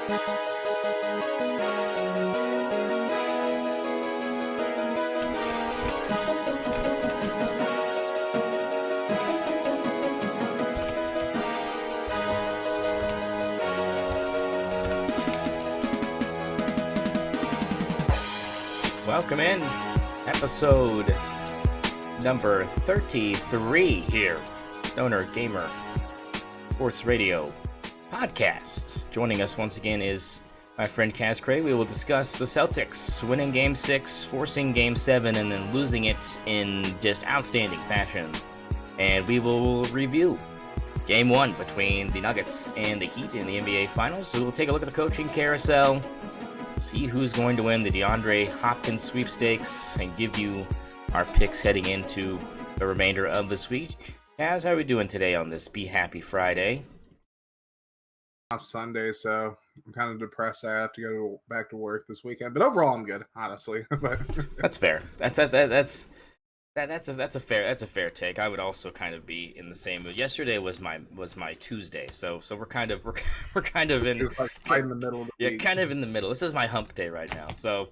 Welcome in, episode number 33 here, St0ner Gamer Sports Radio podcast. Joining us once again is my friend Kaz Cray. We will discuss the Celtics winning Game 6, forcing Game 7, and then losing it in just outstanding fashion. And we will review Game 1 between the Nuggets and the Heat in the NBA Finals. So we'll take a look at the coaching carousel, see who's going to win the Deandre Hopkins sweepstakes, and give you our picks heading into the remainder of this week. Kaz, how are we doing today on this Be Happy Friday? On Sunday, so I'm kind of depressed. I have to go back to work this weekend, but overall I'm good, honestly. But that's fair. That's a fair take. I would also kind of be in the same mood. Yesterday was my Tuesday, so we're kind of in like right in the middle of the week. Kind of in the middle. This is my hump day right now. So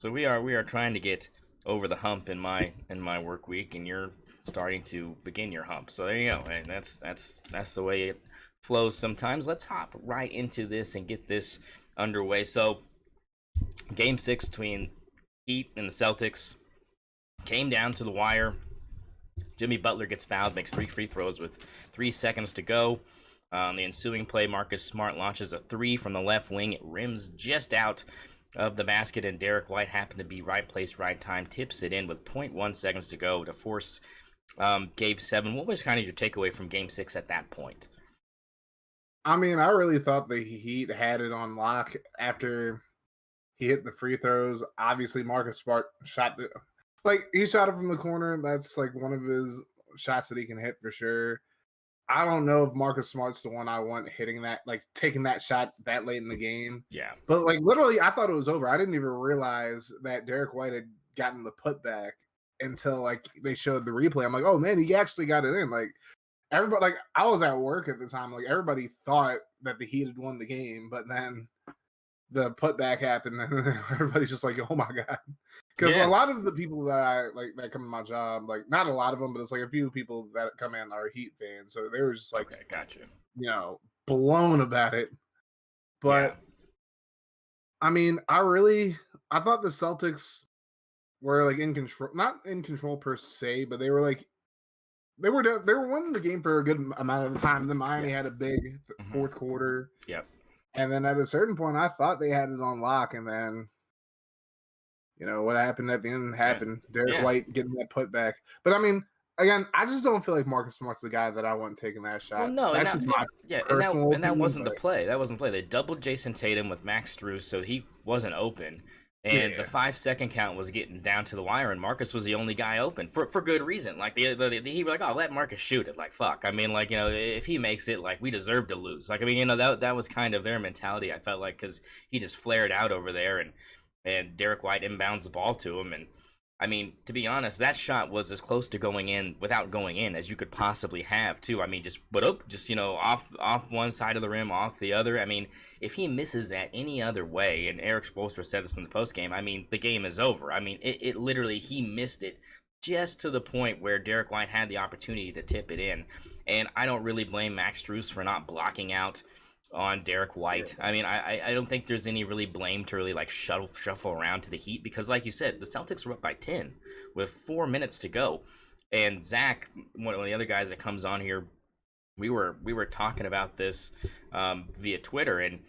we are trying to get over the hump in my work week, and you're starting to begin your hump. So there you go. And that's the way it flows sometimes. Let's hop right into this and get this underway. So Game 6 between Heat and the Celtics came down to the wire. Jimmy Butler gets fouled, makes 3 free throws with 3 seconds to go. The ensuing play, Marcus Smart launches a 3 from the left wing. It rims just out of the basket, and Derek White happened to be right place, right time, tips it in with 0.1 seconds to go to force Game 7. What was kind of your takeaway from Game 6 at that point? I mean, I really thought the Heat had it on lock after he hit the free throws. Obviously, Marcus Smart shot he shot it from the corner. That's like one of his shots that he can hit for sure. I don't know if Marcus Smart's the one I want hitting that, like taking that shot that late in the game. Yeah. But like literally, I thought it was over. I didn't even realize that Derek White had gotten the putback until like they showed the replay. I'm like, oh man, he actually got it in. Like everybody, like I was at work at the time. Like everybody thought that the Heat had won the game, but then the putback happened, and everybody's just like, oh my god. Because a lot of the people that I like that come to my job, like not a lot of them, but it's like a few people that come in are Heat fans, so they were just like, okay, gotcha, blown about it. But I mean, I thought the Celtics were like in control, not in control per se, but they were winning the game for a good amount of the time. Then Miami had a big fourth quarter. Yep. And then at a certain point, I thought they had it on lock, and then what happened at the end happened. Yeah. Derek White getting that putback. But I mean, again, I just don't feel like Marcus Smart's the guy that I want taking that shot. Well, no, that's just my personal and that wasn't the play. That wasn't the play. They doubled Jason Tatum with Max Strus, so he wasn't open. And the 5-second count was getting down to the wire, and Marcus was the only guy open for good reason. Like he were like, oh, let Marcus shoot it. Like fuck. I mean, like if he makes it, like we deserve to lose. Like I mean, that was kind of their mentality. I felt like because he just flared out over there, and Derek White inbounds the ball to him, and I mean, to be honest, that shot was as close to going in without going in as you could possibly have, too. I mean, just off one side of the rim, off the other. I mean, if he misses that any other way, and Eric Spoelstra said this in the postgame, I mean, the game is over. I mean, it literally, he missed it just to the point where Derek White had the opportunity to tip it in. And I don't really blame Max Strus for not blocking out on Derek White. I mean, I don't think there's any really blame to really like shuffle around to the Heat, because like you said, the Celtics were up by 10 with 4 minutes to go. And Zach, one of the other guys that comes on here, we were talking about this via Twitter, and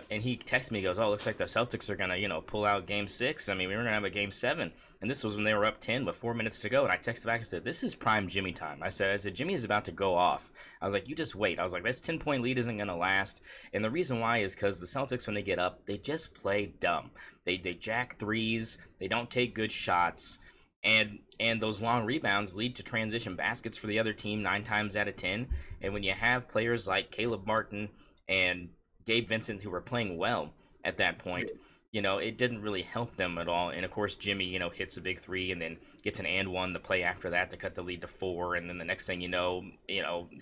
he texted me, he goes, oh, looks like the Celtics are gonna pull out Game 6. I mean, we were gonna have a Game 7, and this was when they were up 10 with 4 minutes to go. And I texted back and said, this is prime Jimmy time. I said Jimmy is about to go off. I was like, you just wait. I was like, this 10-point lead isn't gonna last. And the reason why is because the Celtics, when they get up, they just play dumb. They jack threes. They don't take good shots. And those long rebounds lead to transition baskets for the other team 9 times out of 10. And when you have players like Caleb Martin and Gabe Vincent who were playing well at that point, it didn't really help them at all. And of course, Jimmy, hits a big three and then gets an and one the play after that to cut the lead to 4. And then the next thing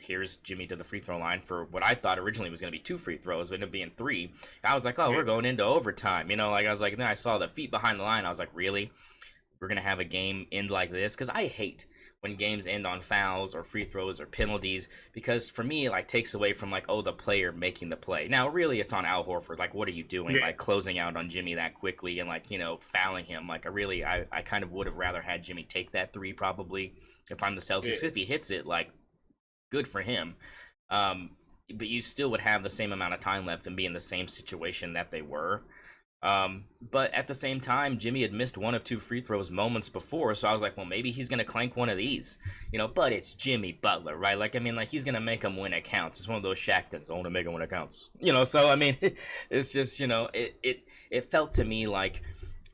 here's Jimmy to the free throw line for what I thought originally was going to be 2 free throws, but ended up being 3. I was like, oh, we're going into overtime. I was like, then I saw the feet behind the line. I was like, really? We're going to have a game end like this? Because I hate when games end on fouls or free throws or penalties, because for me it takes away from the player making the play. Now really it's on Al Horford. What are you doing? Closing out on Jimmy that quickly and fouling him. I kind of would have rather had Jimmy take that 3 probably if I'm the Celtics. If he hits it, good for him. But you still would have the same amount of time left and be in the same situation that they were. But at the same time, Jimmy had missed 1 of 2 free throws moments before, so I was like, well, maybe he's gonna clank one of these, but it's Jimmy Butler, right? He's gonna make him when it counts. It's one of those Shaq things. I want to make him when it counts, so it's just, it felt to me like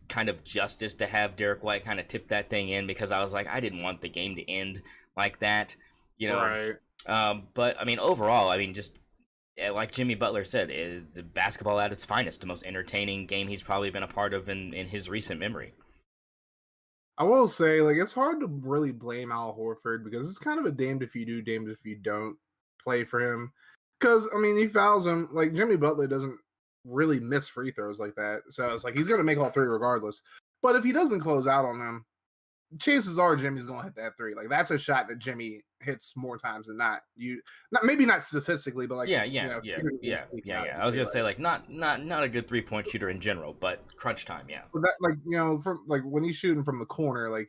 kind of justice to have Derek White kind of tip that thing in, because I was like, I didn't want the game to end like that, Right. But overall, just like Jimmy Butler said, the basketball at its finest, the most entertaining game he's probably been a part of in his recent memory. I will say, it's hard to really blame Al Horford because it's kind of a damned if you do, damned if you don't play for him. Because, he fouls him. Jimmy Butler doesn't really miss free throws like that. So it's he's going to make all 3 regardless. But if he doesn't close out on them, chances are Jimmy's going to hit that 3. That's a shot that Jimmy hits more times than not. Maybe not statistically, but yeah. I was gonna say not a good 3-point shooter in general, but crunch time, yeah. But that from when he's shooting from the corner, I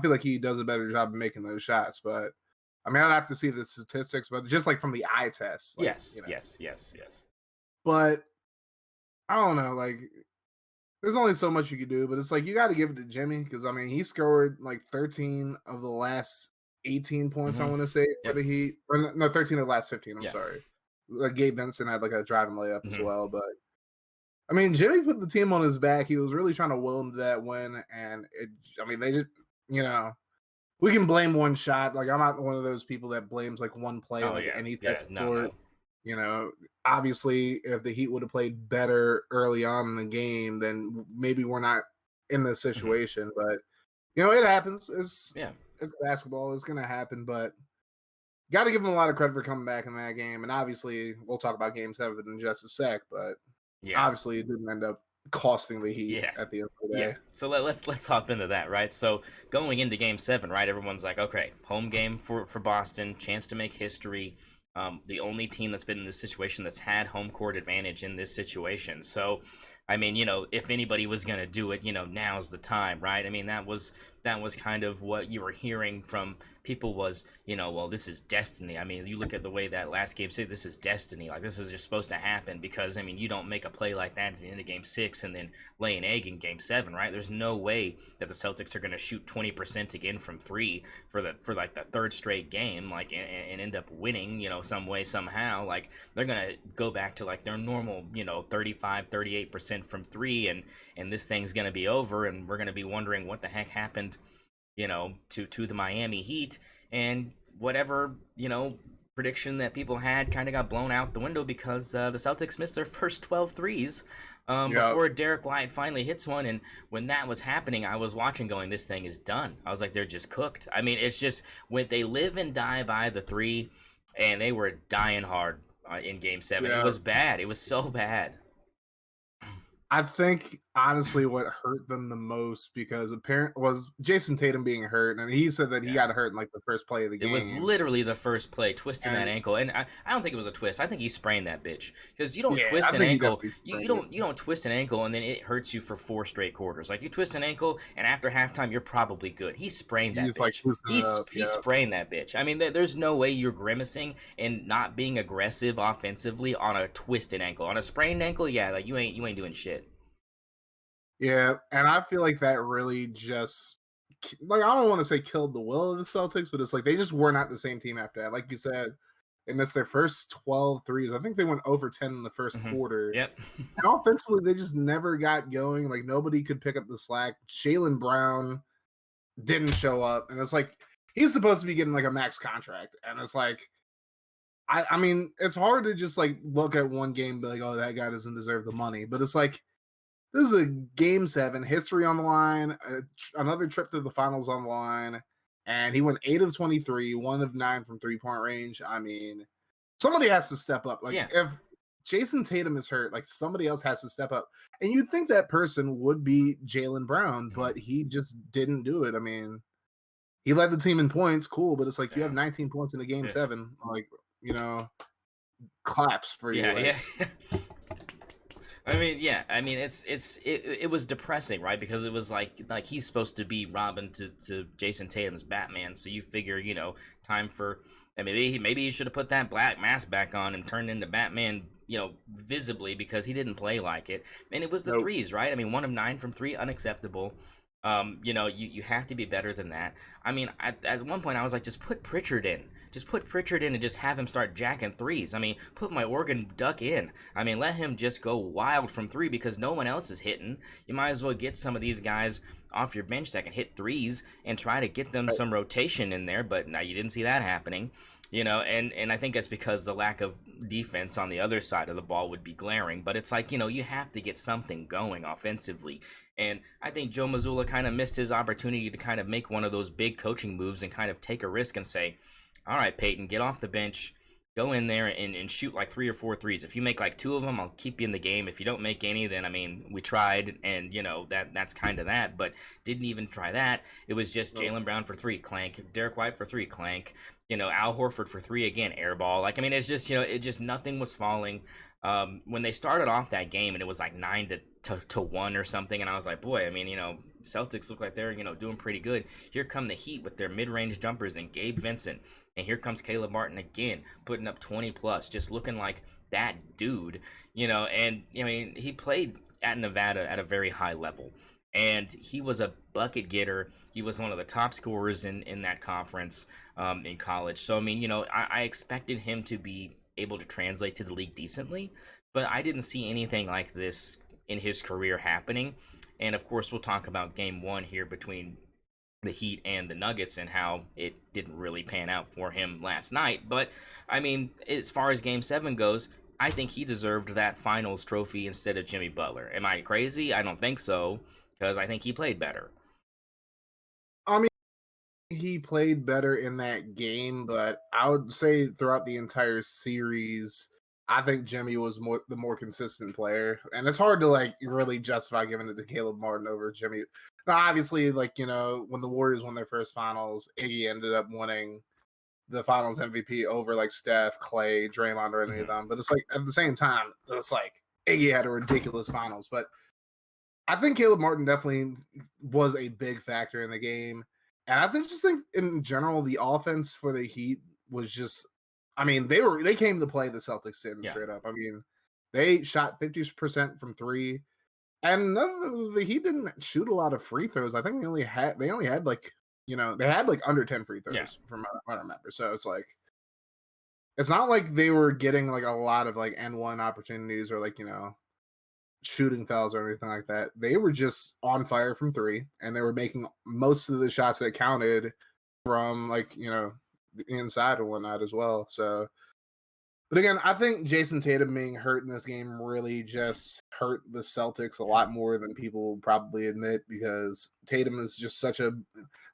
feel like he does a better job of making those shots. But I'd have to see the statistics, but just from the eye test, yes. But I don't know, there's only so much you can do, but it's you got to give it to Jimmy because he scored 13 of the last 18 points. I want to say for the Heat, or no, 13 of the last 15. I'm sorry. Gabe Vincent had a driving layup as well, but Jimmy put the team on his back. He was really trying to will them to that win, and they just we can blame one shot. I'm not one of those people that blames one play anything. No. Obviously, if the Heat would have played better early on in the game, then maybe we're not in this situation. But it happens. It's basketball. It's gonna happen. But got to give him a lot of credit for coming back in that game. And obviously, we'll talk about Game 7 in just a sec. But obviously, it didn't end up costing the Heat at the end of the day. Yeah. So let's hop into that, right? So going into Game 7, right? Everyone's like, okay, home game for Boston, chance to make history. The only team that's been in this situation that's had home court advantage in this situation. So, if anybody was going to do it, now's the time, right? That was kind of what you were hearing from people was, well, this is destiny. You look at the way that last game said, this is destiny. This is just supposed to happen because, you don't make a play like that at the end of Game 6 and then lay an egg in Game 7, right? There's no way that the Celtics are going to shoot 20% again from 3 for the 3rd straight game, and end up winning, some way, somehow. They're going to go back to their normal, 35, 38% from 3 and this thing's going to be over and we're going to be wondering what the heck happened to the Miami Heat, and whatever prediction that people had kind of got blown out the window because the Celtics missed their first 12 threes before Derek White finally hits one. And when that was happening, I was watching going, this thing is done. I was like, they're just cooked. It's just when they live and die by the 3, and they were dying hard in Game 7. It was bad. It was so bad. I think honestly what hurt them the most because was Jason Tatum being hurt, and he said that he got hurt in the first play of the game. It was literally the first play, twisting that ankle, and I don't think it was a twist. I think he sprained that bitch because you don't twist an ankle. You don't twist an ankle and then it hurts you for 4 straight quarters. You twist an ankle and after halftime you're probably good. He sprained that bitch. He sprained that bitch. There's no way you're grimacing and not being aggressive offensively on a twisted ankle. On a sprained ankle, you ain't doing shit. Yeah, and I feel like that really just I don't want to say killed the will of the Celtics, but it's they just were not the same team after that. Like you said, they missed their first 12 threes. I think they went over 10 in the first quarter. Yep. And offensively, they just never got going. Nobody could pick up the slack. Jaylen Brown didn't show up, and it's he's supposed to be getting a max contract, and it's it's hard to just look at one game and be oh, that guy doesn't deserve the money, but it's this is a game 7, history on the line, another trip to the finals on the line, and he went 8 of 23, 1 of 9 from 3-point range. I mean, somebody has to step up. Like, Yeah. if Jason Tatum is hurt, like, somebody else has to step up. And you'd think that person would be Jaylen Brown, but he just didn't do it. I mean, he led the team in points, cool, but it's like you have 19 points in a game 7. Like, claps for you. Yeah. I mean, it was depressing, right? Because it was like he's supposed to be Robin to Jason Tatum's Batman, so you figure, time for, and maybe he should have put that black mask back on and turned into Batman, visibly, because he didn't play like it. And it was the threes, right? I mean, 1 of 9 from 3, unacceptable. You have to be better than that. I mean, at one point I was like, just put Pritchard in. Just put Pritchard in and just have him start jacking threes. I mean, put my Oregon Duck in. I mean, let him just go wild from 3 because no one else is hitting. You might as well get some of these guys off your bench that can hit threes and try to get them some rotation in there. But now you didn't see that happening. And I think that's because the lack of defense on the other side of the ball would be glaring. But it's like, you have to get something going offensively. And I think Joe Mazzulla kind of missed his opportunity to kind of make one of those big coaching moves and kind of take a risk and say, all right, Peyton, get off the bench, go in there and shoot like 3 or 4 threes. If you make like 2 of them, I'll keep you in the game. If you don't make any, then, I mean, we tried, and, that's kind of that. But didn't even try that. It was just Jaylen Brown for 3, clank. Derek White for 3, clank. Al Horford for 3 again, air ball. Like, I mean, it's just, it just nothing was falling. When they started off that game and it was like 9 to 1 or something, and I was like, boy, I mean, Celtics look like they're, doing pretty good. Here come the Heat with their mid-range jumpers and Gabe Vincent. And here comes Caleb Martin again, putting up 20 plus, just looking like that dude, and I mean, he played at Nevada at a very high level, and he was a bucket getter. He was one of the top scorers in that conference in college. So, I mean, I expected him to be able to translate to the league decently, but I didn't see anything like this in his career happening. And of course, we'll talk about game 1 here between the Heat and the Nuggets and how it didn't really pan out for him last night. But I mean, as far as game 7 goes, I think he deserved that finals trophy instead of Jimmy Butler. Am I crazy? I don't think so, because I think he played better. I mean, he played better in that game, but I would say throughout the entire series, I think Jimmy was the more consistent player. And it's hard to like really justify giving it to Caleb Martin over Jimmy. Now, obviously, like, when the Warriors won their first finals, Iggy ended up winning the finals MVP over like Steph, Clay, Draymond, or any of them. But it's like at the same time, it's like Iggy had a ridiculous finals. But I think Caleb Martin definitely was a big factor in the game. And I think in general, the offense for the Heat was just, I mean, they came to play the Celtics straight up. I mean, they shot 50% from 3. And the Heat didn't shoot a lot of free throws. I think they only had like, they had like under 10 free throws from what I remember. So it's like, it's not like they were getting like a lot of like N1 opportunities or like, shooting fouls or anything like that. They were just on fire from 3, and they were making most of the shots that counted from like, the inside and whatnot as well. So, but again, I think Jason Tatum being hurt in this game really just hurt the Celtics a lot more than people probably admit, because Tatum is just such a,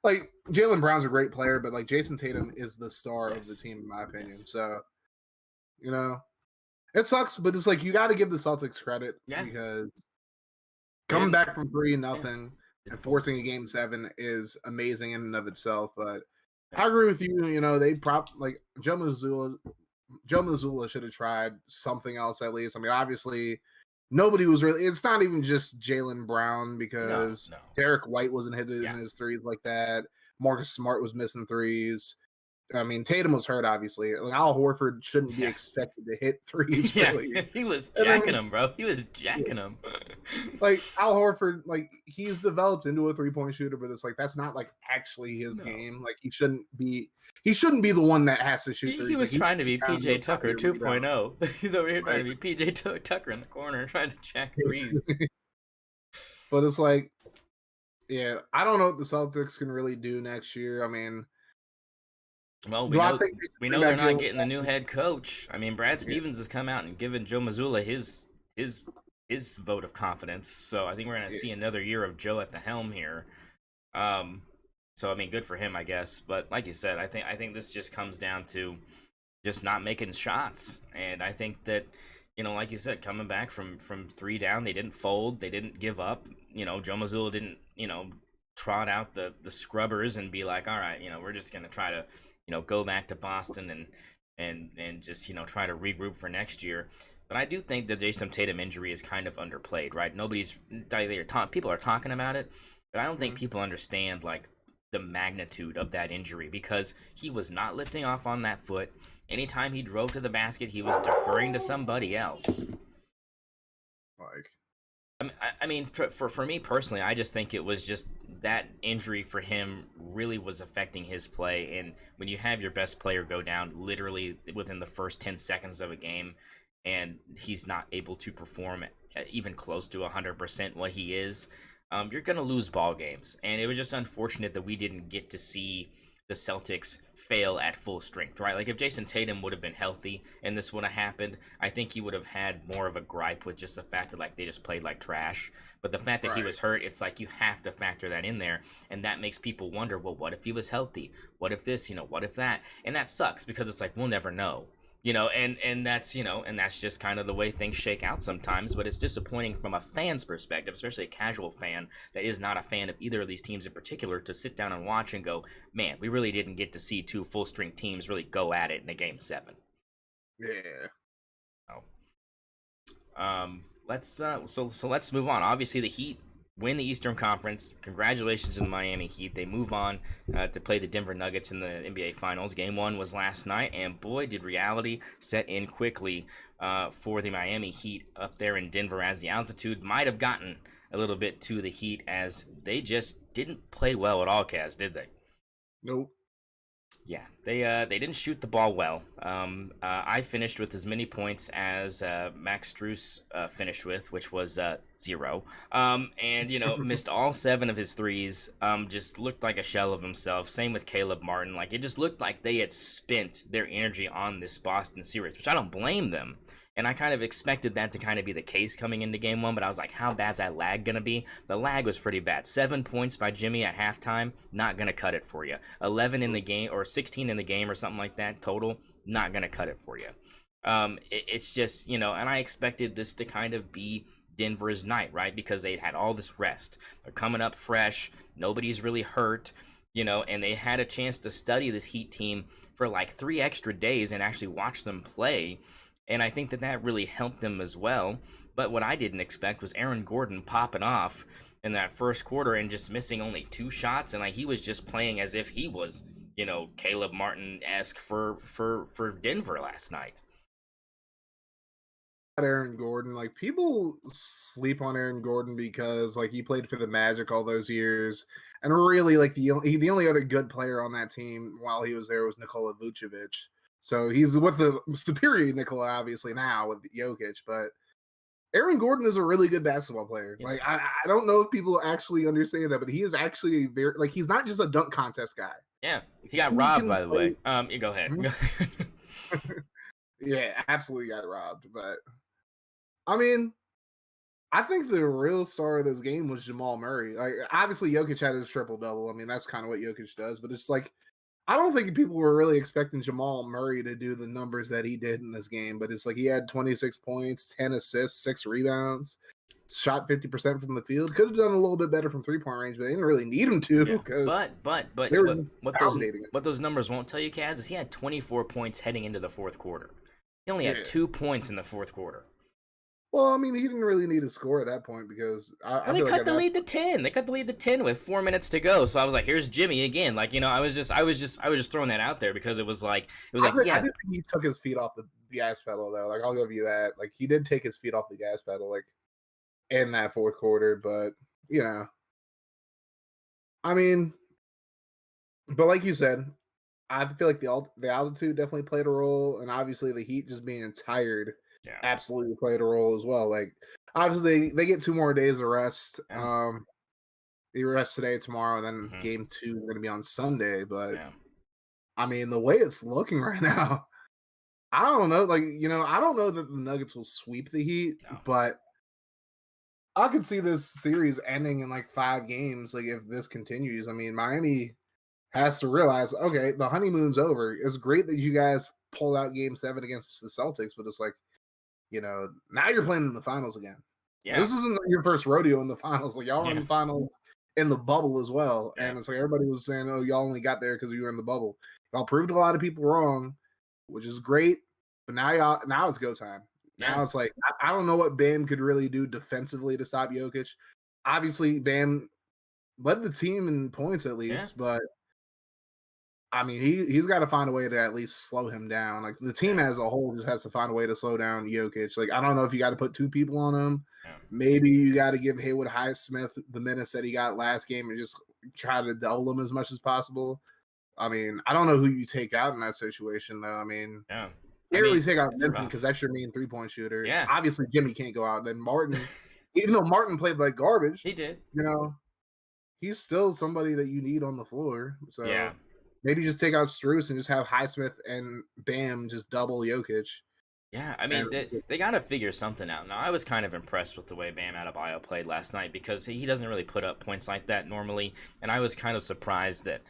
like, Jaylen Brown's a great player, but like Jason Tatum is the star of the team in my opinion. So, it sucks, but it's like you got to give the Celtics credit because coming back from 3-0 and forcing a game 7 is amazing in and of itself. But I agree with you. They like Joe Mazzulla should have tried something else at least. I mean, obviously, nobody was really. It's not even just Jaylen Brown, because Derek White wasn't hitting in his threes like that. Marcus Smart was missing threes. I mean, Tatum was hurt, obviously. Like, Al Horford shouldn't be expected to hit threes, really. He was jacking them, bro. He was jacking them. Like, Al Horford, like, he's developed into a 3-point shooter, but it's like, that's not, like, actually his game. Like, he shouldn't be the one that has to shoot threes. He was trying to be PJ Tucker 2.0. He's over here trying to be PJ Tucker in the corner, trying to jack threes. But it's like, I don't know what the Celtics can really do next year. I mean, well, we know they're not getting the new head coach. I mean, Brad Stevens has come out and given Joe Mazzulla his his vote of confidence. So I think we're gonna Yeah. see another year of Joe at the helm here. Um, so I mean, good for him, I guess. But like you said, I think this just comes down to just not making shots. And I think that, like you said, coming back from three down, they didn't fold, they didn't give up. Joe Mazzulla didn't, trot out the scrubbers and be like, all right, we're just gonna try to, go back to Boston and just try to regroup for next year. But I do think the Jason Tatum injury is kind of underplayed, right? People are talking about it, but I don't think Mhm. people understand like the magnitude of that injury because he was not lifting off on that foot. Anytime he drove to the basket, he was deferring to somebody else. Like, I mean, for me personally, I just think it was just that injury for him really was affecting his play. And when you have your best player go down literally within the first 10 seconds of a game, and he's not able to perform even close to 100% what he is, you're gonna lose ball games. And it was just unfortunate that we didn't get to see the Celtics fail at full strength, right? Like if Jason Tatum would have been healthy and this would have happened, I think he would have had more of a gripe with just the fact that like they just played like trash. But the fact that he right. was hurt, it's like you have to factor that in there, and that makes people wonder, well, what if he was healthy? What if this? What if that? And that sucks because it's like we'll never know. And that's and that's just kind of the way things shake out sometimes. But it's disappointing from a fan's perspective, especially a casual fan that is not a fan of either of these teams in particular, to sit down and watch and go, man, we really didn't get to see two full strength teams really go at it in a game 7. Yeah. Let's let's move on. Obviously, the Heat win the Eastern Conference. Congratulations to the Miami Heat. They move on to play the Denver Nuggets in the NBA Finals. Game 1 was last night, and boy, did reality set in quickly for the Miami Heat up there in Denver, as the altitude might have gotten a little bit to the Heat, as they just didn't play well at all, Kaz, did they? Nope. Yeah, they didn't shoot the ball well. I finished with as many points as Max Strus finished with, which was 0. And missed all 7 of his threes. Just looked like a shell of himself. Same with Caleb Martin. Like it just looked like they had spent their energy on this Boston series, which I don't blame them. And I kind of expected that to kind of be the case coming into game 1, but I was like, how bad's that lag going to be? The lag was pretty bad. 7 points by Jimmy at halftime, not going to cut it for you. 11 in the game, or 16 in the game, or something like that total, not going to cut it for you. It's just, and I expected this to kind of be Denver's night, right? Because they had all this rest. They're coming up fresh. Nobody's really hurt, and they had a chance to study this Heat team for like 3 extra days and actually watch them play. And I think that really helped them as well. But what I didn't expect was Aaron Gordon popping off in that first quarter and just missing only 2 shots, and like he was just playing as if he was, Caleb Martin-esque for Denver last night. Aaron Gordon, like people sleep on Aaron Gordon because like he played for the Magic all those years, and really like the only other good player on that team while he was there was Nikola Vucevic. So he's with the superior Nikola obviously now with Jokic, but Aaron Gordon is a really good basketball player. Yes. Like I don't know if people actually understand that, but he is actually very like he's not just a dunk contest guy. Yeah, he got robbed, by the way. You go ahead. Mm-hmm. Yeah, absolutely got robbed. But I mean, I think the real star of this game was Jamal Murray. Like, obviously, Jokic had his triple double. I mean, that's kind of what Jokic does. But it's like, I don't think people were really expecting Jamal Murray to do the numbers that he did in this game. But it's like he had 26 points, 10 assists, 6 rebounds, shot 50% from the field. Could have done a little bit better from 3-point range, but they didn't really need him to Yeah, because but they were what just what those dominating him. what those numbers won't tell you, Kaz, is he had 24 points heading into the fourth quarter. He only had Yeah. 2 points in the fourth quarter. Well, I mean, he didn't really need to score at that point because I They feel like cut the lead to 10. They cut the lead to 10 with 4 minutes to go. So I was like, "Here's Jimmy again." Like I was just throwing that out there because it was like I yeah, did think he took his feet off the gas pedal though. Like I'll give you that. Like he did take his feet off the gas pedal like in that fourth quarter, but you know, I mean, but like you said, I feel like the altitude definitely played a role, and obviously the heat just being tired yeah, absolutely played a role as well. Like obviously they get 2 more days of rest. yeah, They rest today, tomorrow, and then mm-hmm, game 2 is going to be on Sunday. But yeah. I mean, the way it's looking right now, I don't know. Like I don't know that the Nuggets will sweep the Heat, No. but I could see this series ending in like 5 games. Like if this continues, I mean, Miami has to realize, okay, the honeymoon's over. It's great that you guys pulled out Game 7 against the Celtics, but it's like, now you're playing in the finals again. Yeah. This isn't your first rodeo in the finals. Like y'all were in the finals in the bubble as well, and it's like everybody was saying, "Oh, y'all only got there because you were in the bubble." Y'all proved a lot of people wrong, which is great. But now it's go time. Now it's like I don't know what Bam could really do defensively to stop Jokic. Obviously, Bam led the team in points at least, but I mean, he's got to find a way to at least slow him down. Like the team as a whole just has to find a way to slow down Jokic. Like I don't know if you got to put 2 people on him. Maybe you got to give Haywood Highsmith the minutes that he got last game and just try to dull him as much as possible. I mean, I don't know who you take out in that situation though. I mean, you can't really take out Vincent because that's your main 3-point shooter. Yeah. Obviously, Jimmy can't go out. And then Martin, even though Martin played like garbage, he did. He's still somebody that you need on the floor. So maybe just take out Strus and just have Highsmith and Bam just double Jokic. Yeah, I mean, they got to figure something out. Now, I was kind of impressed with the way Bam Adebayo played last night because he doesn't really put up points like that normally, and I was kind of surprised that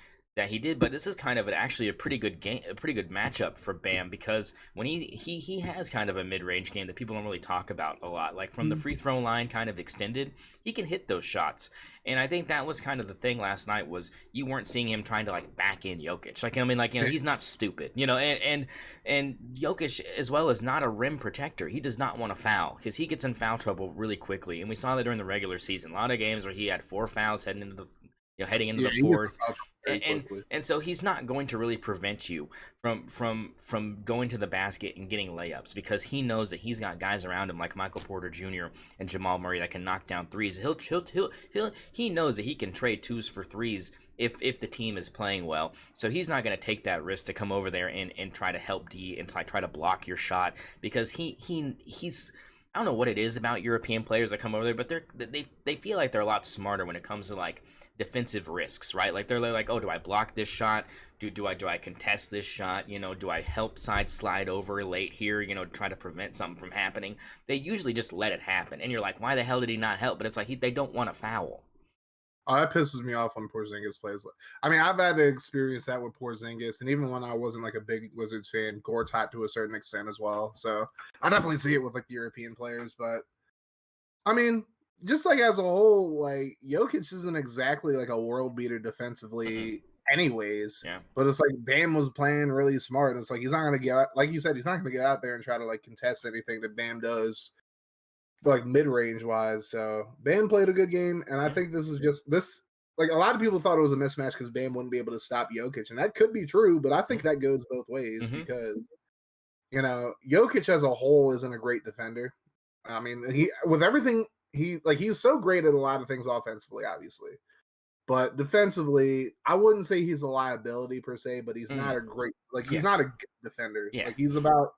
he did. But this is kind of actually a pretty good game, a pretty good matchup for Bam because when he has kind of a mid-range game that people don't really talk about a lot, like from the free throw line kind of extended, he can hit those shots. And I think that was kind of the thing last night was you weren't seeing him trying to like back in Jokic. Like I mean, like he's not stupid, and Jokic as well is not a rim protector. He does not want to foul because he gets in foul trouble really quickly, and we saw that during the regular season. A lot of games where he had 4 fouls heading into the fourth. And so he's not going to really prevent you from going to the basket and getting layups because he knows that he's got guys around him like Michael Porter Jr. and Jamal Murray that can knock down threes. He knows that he can trade 2s for 3s if the team is playing well. So he's not going to take that risk to come over there and try to help D and try to block your shot because he's I don't know what it is about European players that come over there, but they feel like they're a lot smarter when it comes to like defensive risks, right? Like they're like, oh, do I block this shot? Do I contest this shot? Do I help slide over late here? To try to prevent something from happening. They usually just let it happen, and you're like, why the hell did he not help? But it's like they don't want to foul. Oh, that pisses me off when Porzingis plays. I mean, I've had to experience that with Porzingis, and even when I wasn't like a big Wizards fan, Gortat to a certain extent as well. So I definitely see it with like the European players, but I mean, just like as a whole, like Jokic isn't exactly like a world beater defensively, anyways. Yeah. But it's like Bam was playing really smart. And it's like he's not gonna get out, like you said, he's not gonna get out there and try to like contest anything that Bam does. Like mid-range wise, so Bam played a good game, and I think this is just this. Like a lot of people thought it was a mismatch because Bam wouldn't be able to stop Jokic, and that could be true, but I think that goes both ways because Jokic as a whole isn't a great defender. I mean, with everything he's so great at a lot of things offensively, obviously, but defensively, I wouldn't say he's a liability per se, but he's not a great he's not a good defender. Yeah. Like he's about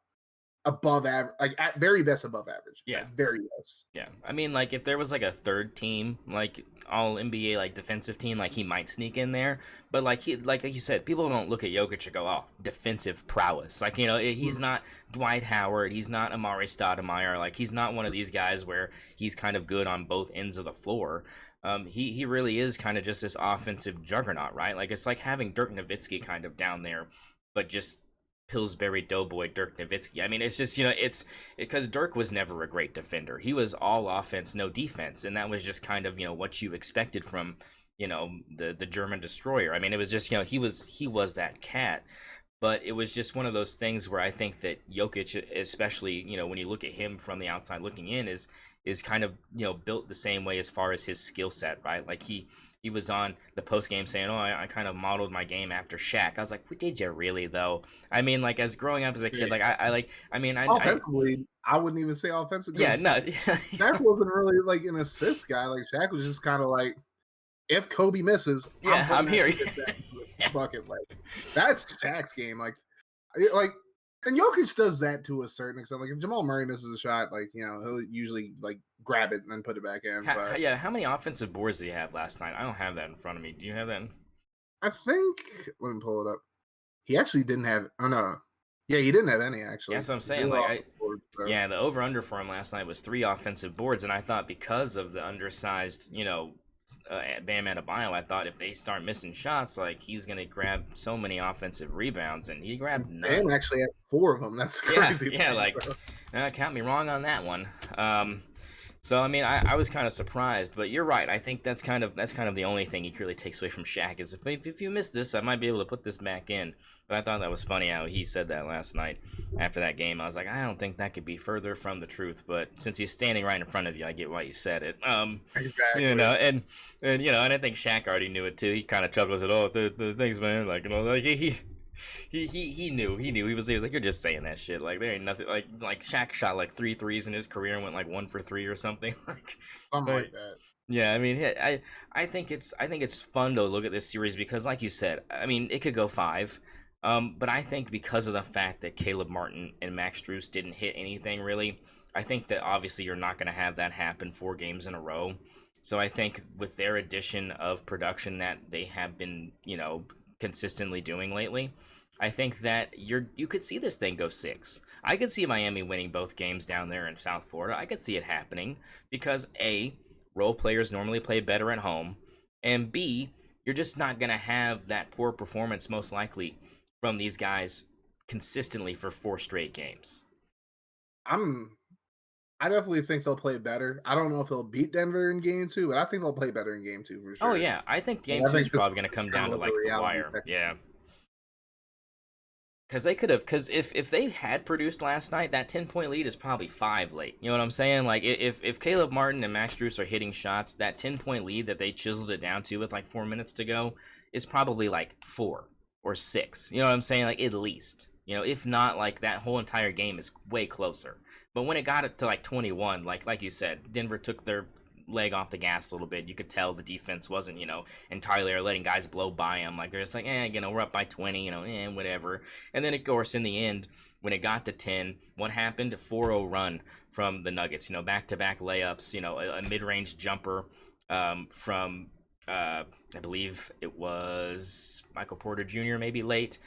above average, like at very best above average. Yeah, at very best. Yeah, I mean, like if there was like a third team, like all NBA like defensive team, like he might sneak in there. But like you said, people don't look at Jokic and go, "Oh, defensive prowess." Like he's not Dwight Howard, he's not Amari Stoudemire. Like he's not one of these guys where he's kind of good on both ends of the floor. He really is kind of just this offensive juggernaut, right? Like it's like having Dirk Nowitzki kind of down there, but just Pillsbury Doughboy Dirk Nowitzki. I mean, it's just it's because Dirk was never a great defender. He was all offense, no defense, and that was just kind of what you expected from the German destroyer. I mean, it was just he was that cat, but it was just one of those things where I think that Jokic, especially when you look at him from the outside looking in, is kind of built the same way as far as his skill set, right? Like he was on the post game saying, "Oh, I kind of modeled my game after Shaq." I was like, "Did you really though?" I mean, like as growing up as a kid, like I offensively, I wouldn't even say offensive. Yeah, no, Shaq wasn't really like an assist guy. Like Shaq was just kind of like, if Kobe misses, I'm here. Bucket, like that's Shaq's game. Like, and Jokic does that to a certain extent. Like if Jamal Murray misses a shot, like he'll usually like grab it and then put it back in. How many offensive boards did he have last night? I don't have that in front of me. Do you have that? I think let me pull it up. He actually didn't have. Oh no, yeah, he didn't have any actually. That's what I'm saying. Like Yeah, the over-under for him last night was 3 offensive boards, and I thought because of the undersized, Bam Adebayo, I thought if they start missing shots, like, he's gonna grab so many offensive rebounds, and he grabbed Bam none. actually had 4 of them. That's crazy. Yeah, count me wrong on that one. So I mean, I was kind of surprised, but you're right. I think that's kind of the only thing he really takes away from Shaq is if you miss this, I might be able to put this back in. But I thought that was funny how he said that last night after that game. I was like, I don't think that could be further from the truth. But since he's standing right in front of you, I get why you said it. Exactly. And I think Shaq already knew it too. He kind of chuckles at, oh, the things, man. He knew he was like, you're just saying that shit, like there ain't nothing, like Shaq shot like 3 threes in his career and went like 1 for 3 or something. Something like that. Yeah, I mean, I think it's fun to look at this series because, like you said, I mean, it could go 5, but I think because of the fact that Caleb Martin and Max Strus didn't hit anything really, I think that obviously you're not going to have that happen 4 games in a row. So I think with their addition of production that they have been consistently doing lately, I think that you could see this thing go 6. I could see Miami winning both games down there in South Florida. I could see it happening because A, role players normally play better at home, and B, you're just not going to have that poor performance most likely from these guys consistently for 4 straight games. I definitely think they'll play better. I don't know if they'll beat Denver in game 2, but I think they'll play better in game 2 for sure. Oh yeah, I think game 2 is probably going to come down to like the wire. Yeah. Because if they had produced last night, that 10-point lead is probably 5 late. You know what I'm saying? Like, if Caleb Martin and Max Strus are hitting shots, that 10-point lead that they chiseled it down to with like 4 minutes to go is probably like 4 or 6. You know what I'm saying? Like, at least. If not, like, that whole entire game is way closer. But when it got it to like 21, like you said, Denver took their leg off the gas a little bit. You could tell the defense wasn't, entirely letting guys blow by them. Like, they're just like, we're up by 20, whatever. And then, of course, in the end, when it got to 10, what happened? A 4-0 run from the Nuggets. Back-to-back layups, a mid-range jumper from, I believe it was Michael Porter Jr., maybe late,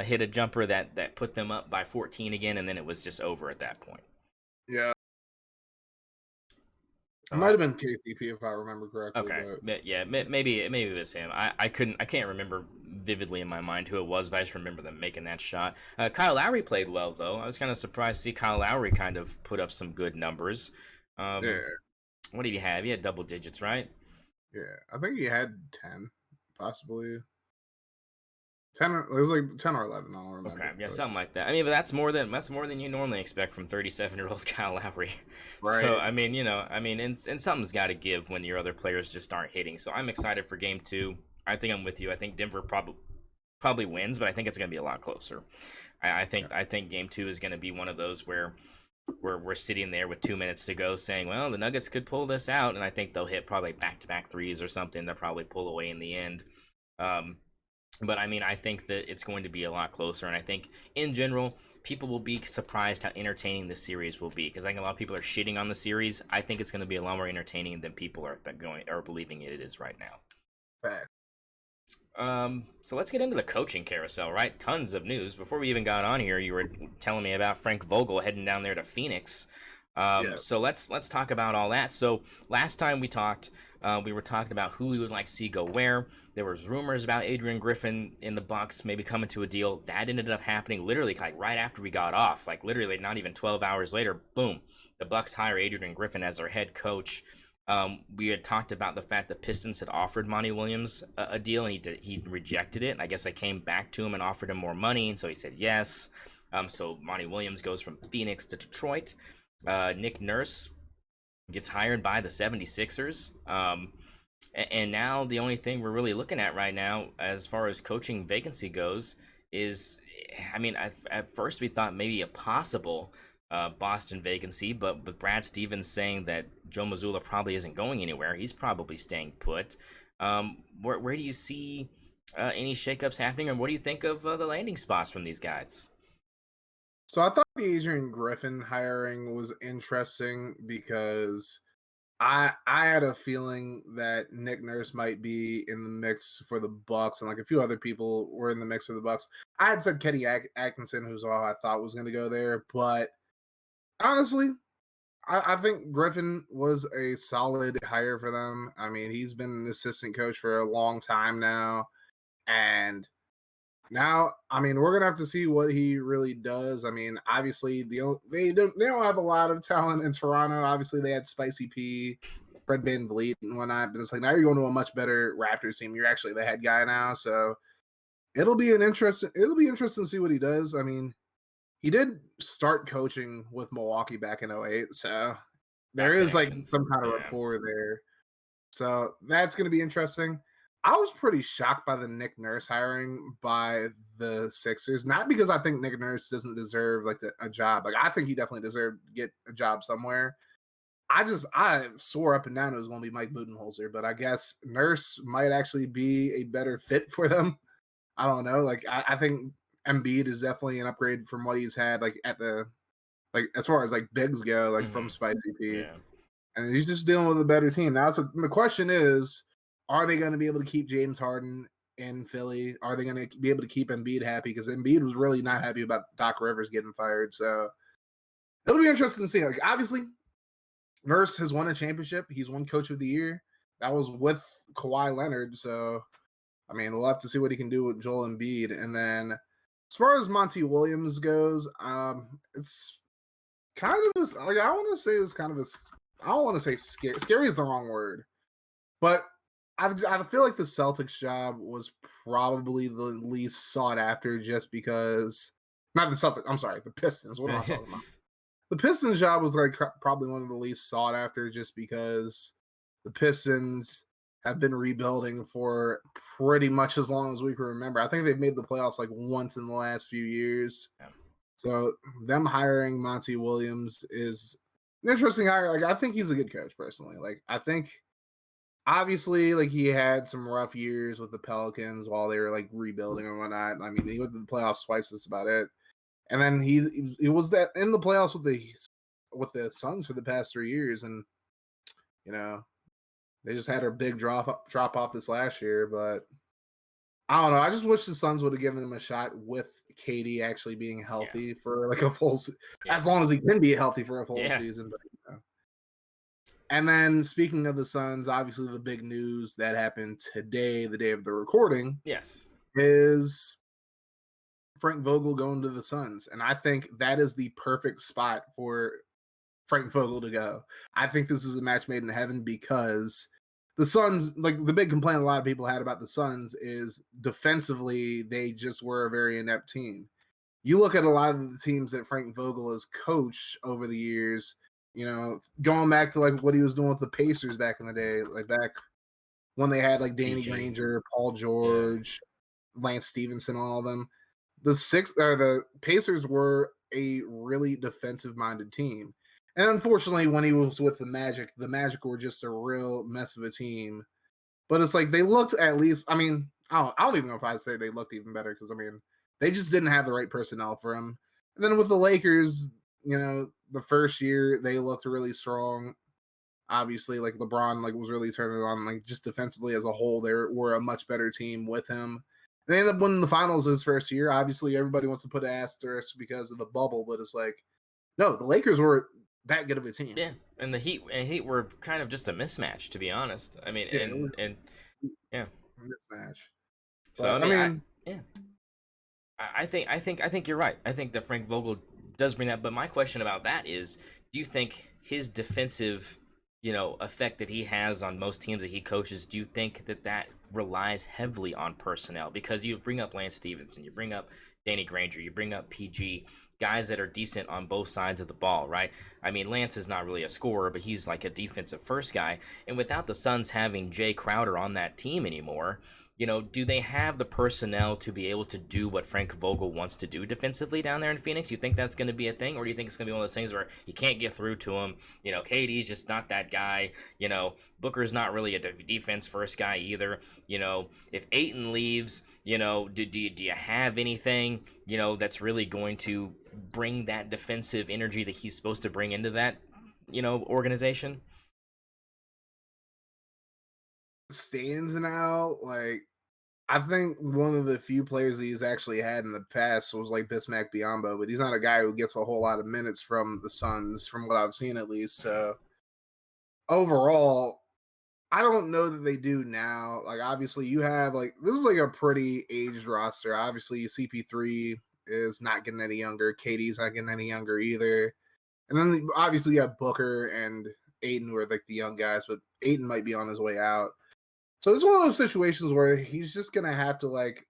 hit a jumper that put them up by 14 again, and then it was just over at that point. Yeah. It might have been KCP if I remember correctly. Okay, but yeah, maybe it was him. I can't remember vividly in my mind who it was, but I just remember them making that shot. Kyle Lowry played well though. I was kind of surprised to see Kyle Lowry kind of put up some good numbers. Yeah. What did he have? He had double digits, right? Yeah, I think he had 10, possibly. 10, it was like 10 or 11. I don't remember. Okay, yeah, something like that. I mean, but that's more than you normally expect from 37-year-old Kyle Lowry. Right. So I mean, and something's got to give when your other players just aren't hitting. So I'm excited for game 2. I think I'm with you. I think Denver probably wins, but I think it's going to be a lot closer. I think game 2 is going to be one of those where we're sitting there with 2 minutes to go, saying, well, the Nuggets could pull this out, and I think they'll hit probably back-to-back threes or something. They'll probably pull away in the end. But I mean, I think that it's going to be a lot closer, and I think in general, people will be surprised how entertaining this series will be. Because I think a lot of people are shitting on the series. I think it's going to be a lot more entertaining than people are believing it is right now. Fact. So let's get into the coaching carousel, right? Tons of news. Before we even got on here, you were telling me about Frank Vogel heading down there to Phoenix. So let's talk about all that. So last time we talked, we were talking about who we would like to see go where. There was rumors about Adrian Griffin in the Bucks maybe coming to a deal. That ended up happening literally like right after we got off. Like literally not even 12 hours later, boom, the Bucks hire Adrian Griffin as their head coach. We had talked about the fact that Pistons had offered Monty Williams a deal, and he rejected it. I guess I came back to him and offered him more money, and so he said yes. So Monty Williams goes from Phoenix to Detroit. Nick Nurse gets hired by the 76ers. And now the only thing we're really looking at right now as far as coaching vacancy goes is, I mean, at first we thought maybe a possible Boston vacancy, but with Brad Stevens saying that Joe Mazzulla probably isn't going anywhere, he's probably staying put. Where do you see any shakeups happening, or what do you think of the landing spots from these guys? So I thought the Adrian Griffin hiring was interesting because I had a feeling that Nick Nurse might be in the mix for the Bucks, and like a few other people were in the mix for the Bucks. I had said Kenny Atkinson, who's all I thought was going to go there, but Honestly, I think Griffin was a solid hire for them. I mean, he's been an assistant coach for a long time now, and now, I mean, we're gonna have to see what he really does. I mean, obviously, they don't have a lot of talent in Toronto. Obviously, they had Spicy P, Fred VanVleet, and whatnot. But it's like now you're going to a much better Raptors team. You're actually the head guy now, so it'll be interesting to see what he does. I mean, he did start coaching with Milwaukee back in '08, so there Got is like connections. some kind of Yeah. rapport there. So that's going to be interesting. I was pretty shocked by the Nick Nurse hiring by the Sixers, not because I think Nick Nurse doesn't deserve like a job. Like I think he definitely deserved to get a job somewhere. I swore up and down it was going to be Mike Budenholzer, but I guess Nurse might actually be a better fit for them. I don't know. Like I think Embiid is definitely an upgrade from what he's had like at the like as far as like bigs go, like from Spicy P, Yeah. and he's just dealing with a better team now. So the question is, are they going to be able to keep James Harden in Philly? Are they going to be able to keep Embiid happy? Because Embiid was really not happy about Doc Rivers getting fired. So it'll be interesting to see. Like obviously, Nurse has won a championship. He's won Coach of the Year. That was with Kawhi Leonard. So I mean, we'll have to see what he can do with Joel Embiid. And then as far as Monty Williams goes, it's kind of like I want to say it's kind of a I don't want to say scary. Scary is the wrong word, but I feel like the Celtics job was probably the least sought after, just because not the Celtics. I'm sorry, the Pistons. What am I talking about? The Pistons job was like probably one of the least sought after, just because the Pistons have been rebuilding for pretty much as long as we can remember. I think they've made the playoffs like once in the last few years. Yeah. So them hiring Monty Williams is an interesting hire. Like I think he's a good coach personally. Like I think obviously like he had some rough years with the Pelicans while they were like rebuilding and whatnot. I mean, he went to the playoffs twice. That's about it. And then he was that in the playoffs with the Suns for the past 3 years, and you know they just had a big drop off this last year. But I don't know. I just wish the Suns would have given them a shot with KD actually being healthy for like a full, as long as he can be healthy for a full season. But, And then speaking of the Suns, obviously the big news that happened today, the day of the recording, is Frank Vogel going to the Suns. And I think that is the perfect spot for Frank Vogel to go. I think this is a match made in heaven, because the Suns, like the big complaint a lot of people had about the Suns is defensively, they just were a very inept team. You look at a lot of the teams that Frank Vogel has coached over the years, going back to like what he was doing with the Pacers back in the day, like back when they had like Danny Granger, Paul George, Lance Stevenson, all of them. The Pacers were a really defensive minded team. And unfortunately, when he was with the Magic were just a real mess of a team. But it's like they looked at least, I mean, I don't even know if I'd say they looked even better, because I mean, they just didn't have the right personnel for him. And then with the Lakers, the first year they looked really strong. Obviously, like LeBron was really turning it on, like just defensively as a whole, they were a much better team with him. They ended up winning the finals his first year. Obviously, everybody wants to put an asterisk because of the bubble, but it's like, no, the Lakers were that good of a team. Yeah, and the Heat were kind of just a mismatch, to be honest. I mean, mismatch. So But, I mean, I think you're right. I think that Frank Vogel does bring that. But my question about that is, do you think his defensive, effect that he has on most teams that he coaches, do you think that relies heavily on personnel? Because you bring up Lance Stevenson, you bring up Danny Granger, you bring up PG, guys that are decent on both sides of the ball, right? I mean, Lance is not really a scorer, but he's like a defensive first guy. And without the Suns having Jay Crowder on that team anymore, do they have the personnel to be able to do what Frank Vogel wants to do defensively down there in Phoenix? You think that's going to be a thing, or do you think it's going to be one of those things where you can't get through to him? KD's just not that guy. Booker's not really a defense first guy either. If Ayton leaves, do you have anything, that's really going to bring that defensive energy that he's supposed to bring into that, organization? Stands now, like I think one of the few players he's actually had in the past was like Bismack Biyombo, but he's not a guy who gets a whole lot of minutes from the Suns, from what I've seen at least. So overall, I don't know that they do now. Like, obviously, you have like this is like a pretty aged roster. Obviously, CP3 is not getting any younger. KD's not getting any younger either. And then obviously you have Booker and Aiden, who are like the young guys, but Aiden might be on his way out. So it's one of those situations where he's just gonna have to like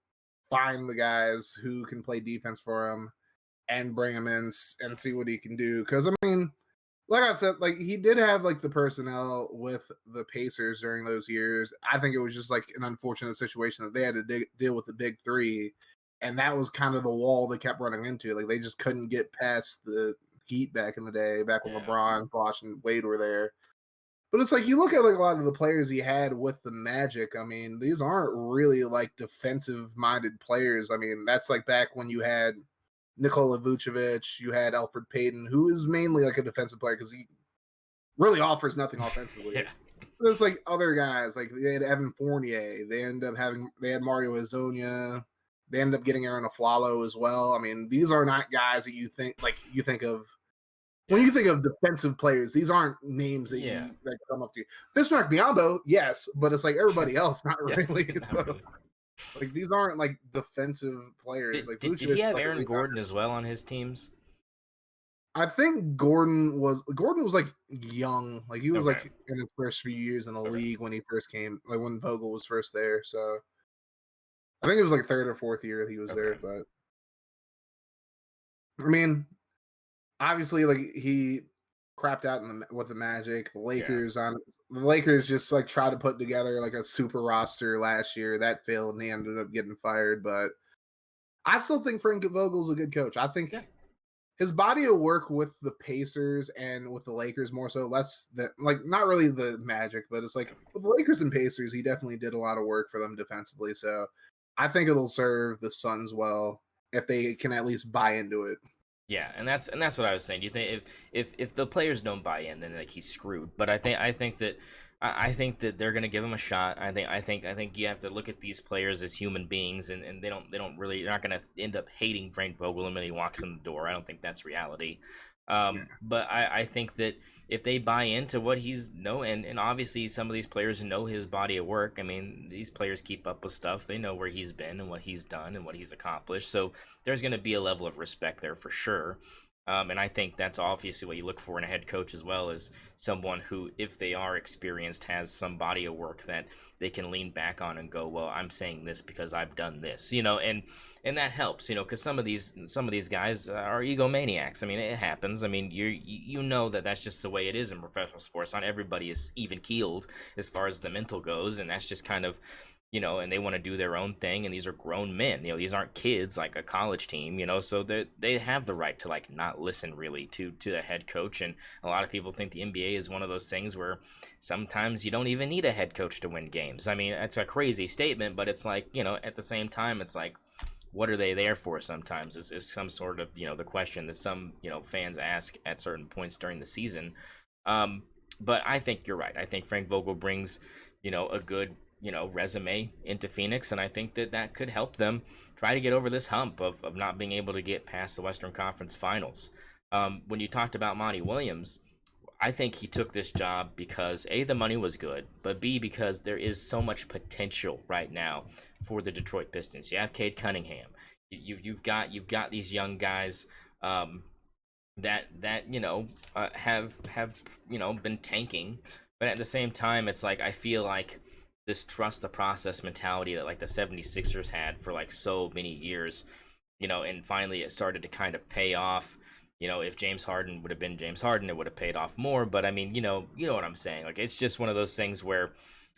find the guys who can play defense for him and bring him in and see what he can do. Because I mean, like I said, like he did have like the personnel with the Pacers during those years. I think it was just like an unfortunate situation that they had to deal with the big three, and that was kind of the wall they kept running into. Like they just couldn't get past the Heat back in the day, back when Yeah. LeBron, Bosh, and Wade were there. But it's like you look at like a lot of the players he had with the Magic. I mean, these aren't really like defensive minded players. I mean, that's like back when you had Nikola Vucevic, you had Elfrid Payton, who is mainly like a defensive player because he really offers nothing offensively. Yeah. But it's like other guys, like they had Evan Fournier. They had Mario Hezonja. They ended up getting Aaron Aflalo as well. I mean, these are not guys that you think of when you think of defensive players. These aren't names that that come up to you. Bismack Biyombo, yes, but it's like everybody else, not really. Not really. Like these aren't like defensive players. Did he have Aaron Gordon as well on his teams? I think Gordon was like young, like he was like in his first few years in the league when he first came, like when Vogel was first there. So I think it was like third or fourth year that he was there. But I mean, obviously, like he crapped out with the Magic. The Lakers just like tried to put together like a super roster last year. That failed, and he ended up getting fired. But I still think Frank Vogel's a good coach. I think his body of work with the Pacers and with the Lakers more so, less than like not really the Magic, but it's like with the Lakers and Pacers, he definitely did a lot of work for them defensively. So I think it'll serve the Suns well if they can at least buy into it. Yeah, and that's what I was saying. Do you think if the players don't buy in, then like he's screwed? But I think that they're gonna give him a shot. I think you have to look at these players as human beings, and they don't really, they're not gonna end up hating Frank Vogel the minute he walks in the door. I don't think that's reality. But I think that if they buy into what he's and obviously some of these players know his body of work. I mean, these players keep up with stuff. They know where he's been and what he's done and what he's accomplished. So there's going to be a level of respect there for sure. And I think that's obviously what you look for in a head coach as well, as someone who, if they are experienced, has some body of work that they can lean back on and go, well, I'm saying this because I've done this, and that helps, because some of these guys are egomaniacs. I mean, it happens. I mean, you know that's just the way it is in professional sports. Not everybody is even keeled as far as the mental goes, and that's just kind of, and they want to do their own thing, and these are grown men. These aren't kids like a college team, so they have the right to like not listen really to the head coach. And a lot of people think the NBA is one of those things where sometimes you don't even need a head coach to win games. I mean, it's a crazy statement, but it's like, at the same time, it's like, what are they there for sometimes is some sort of, the question that some, fans ask at certain points during the season. But I think you're right. I think Frank Vogel brings, a good, resume into Phoenix, and I think that could help them try to get over this hump of not being able to get past the Western Conference Finals. When you talked about Monty Williams, I think he took this job because A, the money was good, but B, because there is so much potential right now for the Detroit Pistons. You have Cade Cunningham. You've got these young guys that have been tanking, but at the same time, it's like I feel like this trust the process mentality that like the 76ers had for like so many years, and finally it started to kind of pay off. If James Harden would have been James Harden, it would have paid off more. But I mean, you know what I'm saying. Like, it's just one of those things where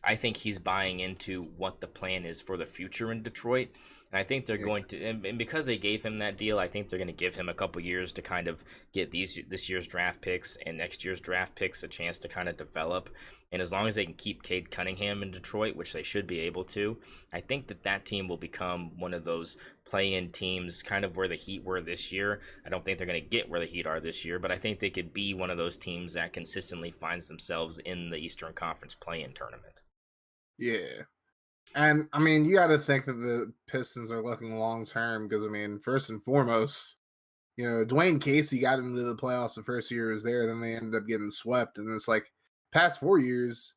I think he's buying into what the plan is for the future in Detroit. And I think they're going to, and because they gave him that deal, I think they're going to give him a couple years to kind of get this year's draft picks and next year's draft picks a chance to kind of develop. And as long as they can keep Cade Cunningham in Detroit, which they should be able to, I think that team will become one of those play-in teams, kind of where the Heat were this year. I don't think they're going to get where the Heat are this year, but I think they could be one of those teams that consistently finds themselves in the Eastern Conference play-in tournament. Yeah. And I mean, you got to think that the Pistons are looking long term because I mean, first and foremost, Dwayne Casey got into the playoffs the first year he was there, then they ended up getting swept, and it's like past 4 years,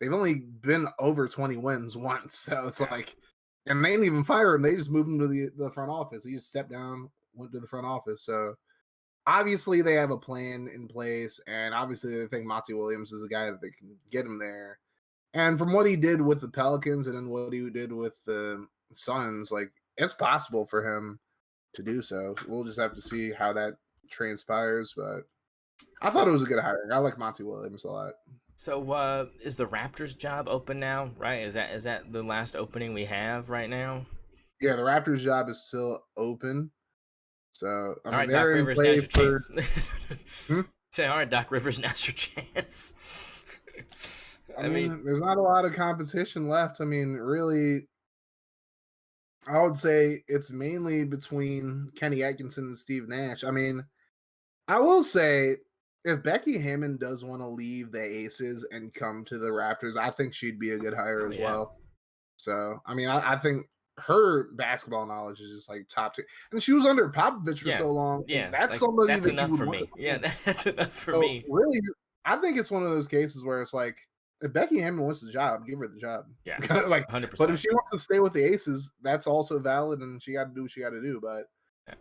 they've only been over 20 wins once, so it's like, and they didn't even fire him; they just moved him to the front office. He just stepped down, went to the front office. So obviously they have a plan in place, and obviously they think Monty Williams is a guy that they can get him there. And from what he did with the Pelicans and then what he did with the Suns, like it's possible for him to do so. We'll just have to see how that transpires. But I thought it was a good hiring. I like Monty Williams a lot. So is the Raptors job open now? Right? Is that the last opening we have right now? Yeah, the Raptors job is still open. So I mean, All right, Doc they're in Rivers, now's play your for. chance. Hmm? Say, all right, Doc Rivers, now's your chance. I mean, there's not a lot of competition left. I mean, really, I would say it's mainly between Kenny Atkinson and Steve Nash. I mean, I will say if Becky Hammond does want to leave the Aces and come to the Raptors, I think she'd be a good hire as well. So, I mean, I think her basketball knowledge is just like top tier. And she was under Popovich for so long. Yeah, That's like, somebody that's that enough you would for want me. to Yeah, that's enough for so me. really, I think it's one of those cases where it's like, if Becky Hammond wants the job, give her the job. Yeah, like 100%. But if she wants to stay with the Aces, that's also valid, and she got to do what she got to do. But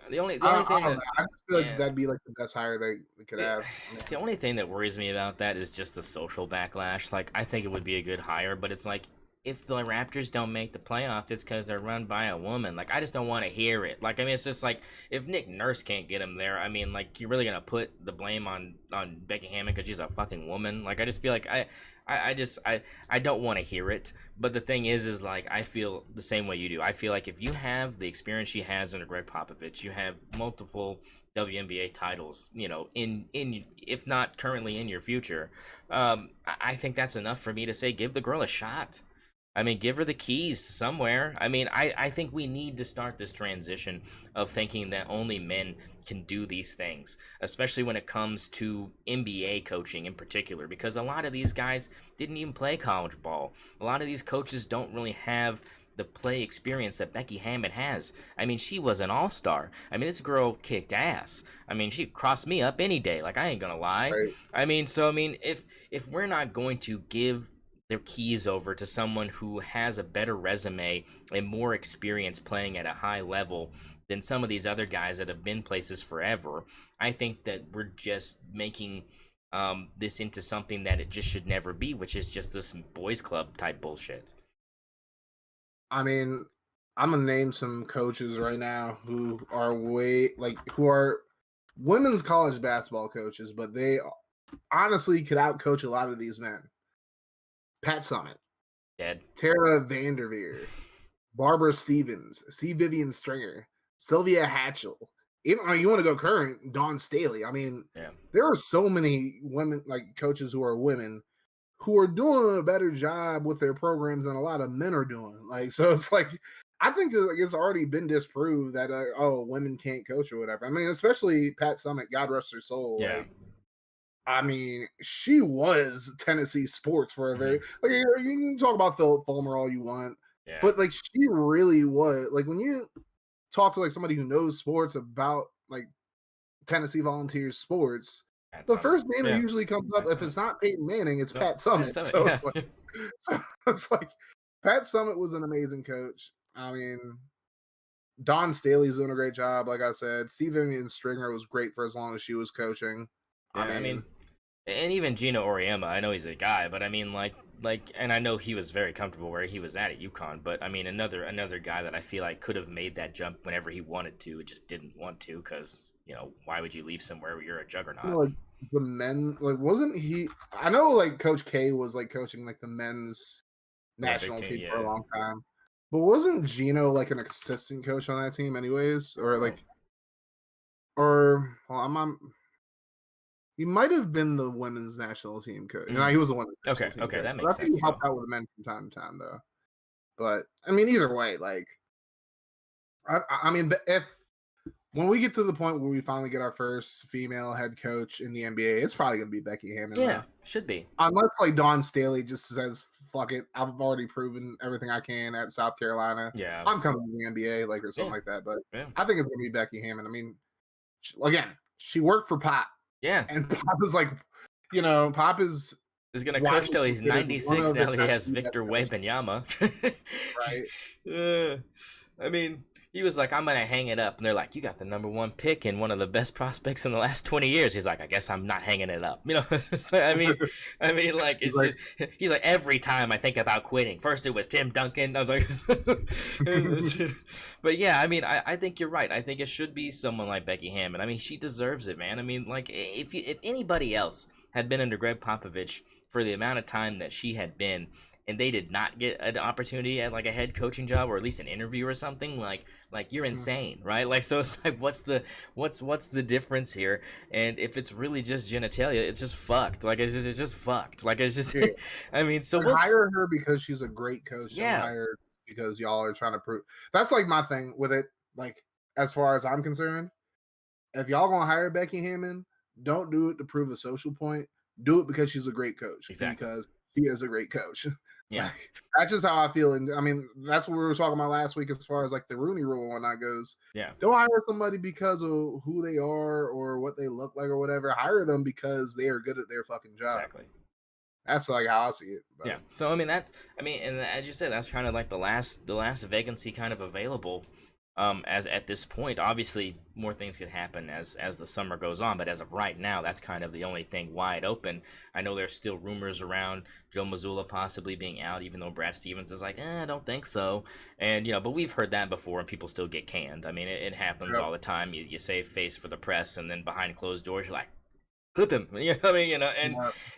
the only I thing that I just feel like that'd be like the best hire they could have. The only thing that worries me about that is just the social backlash. Like, I think it would be a good hire, but it's like, if the Raptors don't make the playoffs, it's because they're run by a woman. Like, I just don't want to hear it. Like, I mean, it's just like, if Nick Nurse can't get him there, I mean, like, you're really gonna put the blame on Becky Hammond because she's a fucking woman. Like, I just feel like I don't want to hear it. But the thing is like, I feel the same way you do. I feel like if you have the experience she has under Greg Popovich, you have multiple WNBA titles, in if not currently in your future, I think that's enough for me to say give the girl a shot. I mean, give her the keys somewhere. I mean, I think we need to start this transition of thinking that only men can do these things, especially when it comes to NBA coaching in particular, because a lot of these guys didn't even play college ball. A lot of these coaches don't really have the play experience that Becky Hammond has. I mean, she was an all-star. I mean, this girl kicked ass. I mean, she'd cross me up any day. Like, I ain't gonna lie. Right. I mean, if we're not going to give their keys over to someone who has a better resume and more experience playing at a high level than some of these other guys that have been places forever, I think that we're just making this into something that it just should never be, which is just this boys club type bullshit. I mean, I'm gonna name some coaches right now who are who are women's college basketball coaches, but they honestly could outcoach a lot of these men. Pat Summitt, Dead. Tara Vanderveer, Barbara Stevens, C. Vivian Stringer, Sylvia Hatchell. Even you want to go current, Dawn Staley. I mean, there are so many women, like coaches who are women, who are doing a better job with their programs than a lot of men are doing. Like, so it's like, I think it's already been disproved that women can't coach or whatever. I mean, especially Pat Summitt, God rest her soul. Yeah. Like, I mean, she was Tennessee sports for a very like. You can talk about Philip Fulmer all you want, but like she really was. Like when you talk to like somebody who knows sports about like Tennessee Volunteers sports, the first name that usually comes up, if it's not Peyton Manning, it's Pat Summitt. So it's like Pat Summitt was an amazing coach. I mean, Dawn Staley's doing a great job. Like I said, Vivian Stringer was great for as long as she was coaching. I mean, and even Gino Auriemma, I know he's a guy, but I mean, like, and I know he was very comfortable where he was at UConn, but I mean, another guy that I feel like could have made that jump whenever he wanted to, it just didn't want to, because why would you leave somewhere where you're a juggernaut? Like the men, like wasn't he? I know, like Coach K was like coaching like the men's national team for a long time, but wasn't Gino like an assistant coach on that team, anyways, or like, or well, he might have been the women's national team coach. No, he was the women's national team coach. That makes sense. He helped out with the men from time to time, though. But I mean, either way, like, I mean, if when we get to the point where we finally get our first female head coach in the NBA, it's probably gonna be Becky Hammond. Yeah, should be. Unless like Dawn Staley just says fuck it. I've already proven everything I can at South Carolina. Yeah. I'm coming to the NBA, like or something Yeah. like that. But Yeah. I think it's gonna be Becky Hammon. I mean, again, she worked for Pop, Yeah. and Pop is like, Pop is gonna coach till he's 96 now that he has best Victor coaches, Wembanyama. right? I mean, he was like, I'm gonna hang it up, and they're like, you got the #1 pick and one of the best prospects in the last 20 years. He's like, I guess I'm not hanging it up. So, I mean, like it's Like, just, he's like, every time I think about quitting, first it was Tim Duncan. I was like, but yeah, I mean, I think you're right. I think it should be someone like Becky Hammon. I mean, she deserves it, man. I mean, like if anybody else had been under Greg Popovich for the amount of time that she had been, and they did not get an opportunity at like a head coaching job or at least an interview or something, like you're insane, right? Like, so it's like, what's the difference here? And if it's really just genitalia, it's just fucked. Like it's just fucked. Like it's just, yeah. I mean, so we'll hire her because she's a great coach. Yeah. Don't hire her because y'all are trying to prove. That's like my thing with it. Like, as far as I'm concerned, if y'all gonna hire Becky Hammon, don't do it to prove a social point. Do it because she's a great coach. Exactly. Because she is a great coach. Yeah. Like, that's just how I feel. And I mean, that's what we were talking about last week as far as like the Rooney Rule and whatnot goes. Yeah. Don't hire somebody because of who they are or what they look like or whatever. Hire them because they are good at their fucking job. Exactly. That's like how I see it. But. Yeah. So and as you said, that's kind of like the last vacancy kind of available. As at this point, obviously more things could happen as the summer goes on, but as of right now, that's kind of the only thing wide open. I know there's still rumors around Joe Mazzulla possibly being out, even though Brad Stevens is like, I don't think so. And but we've heard that before, and people still get canned. I mean, it happens all the time. You save face for the press, and then behind closed doors, you're like, clip him.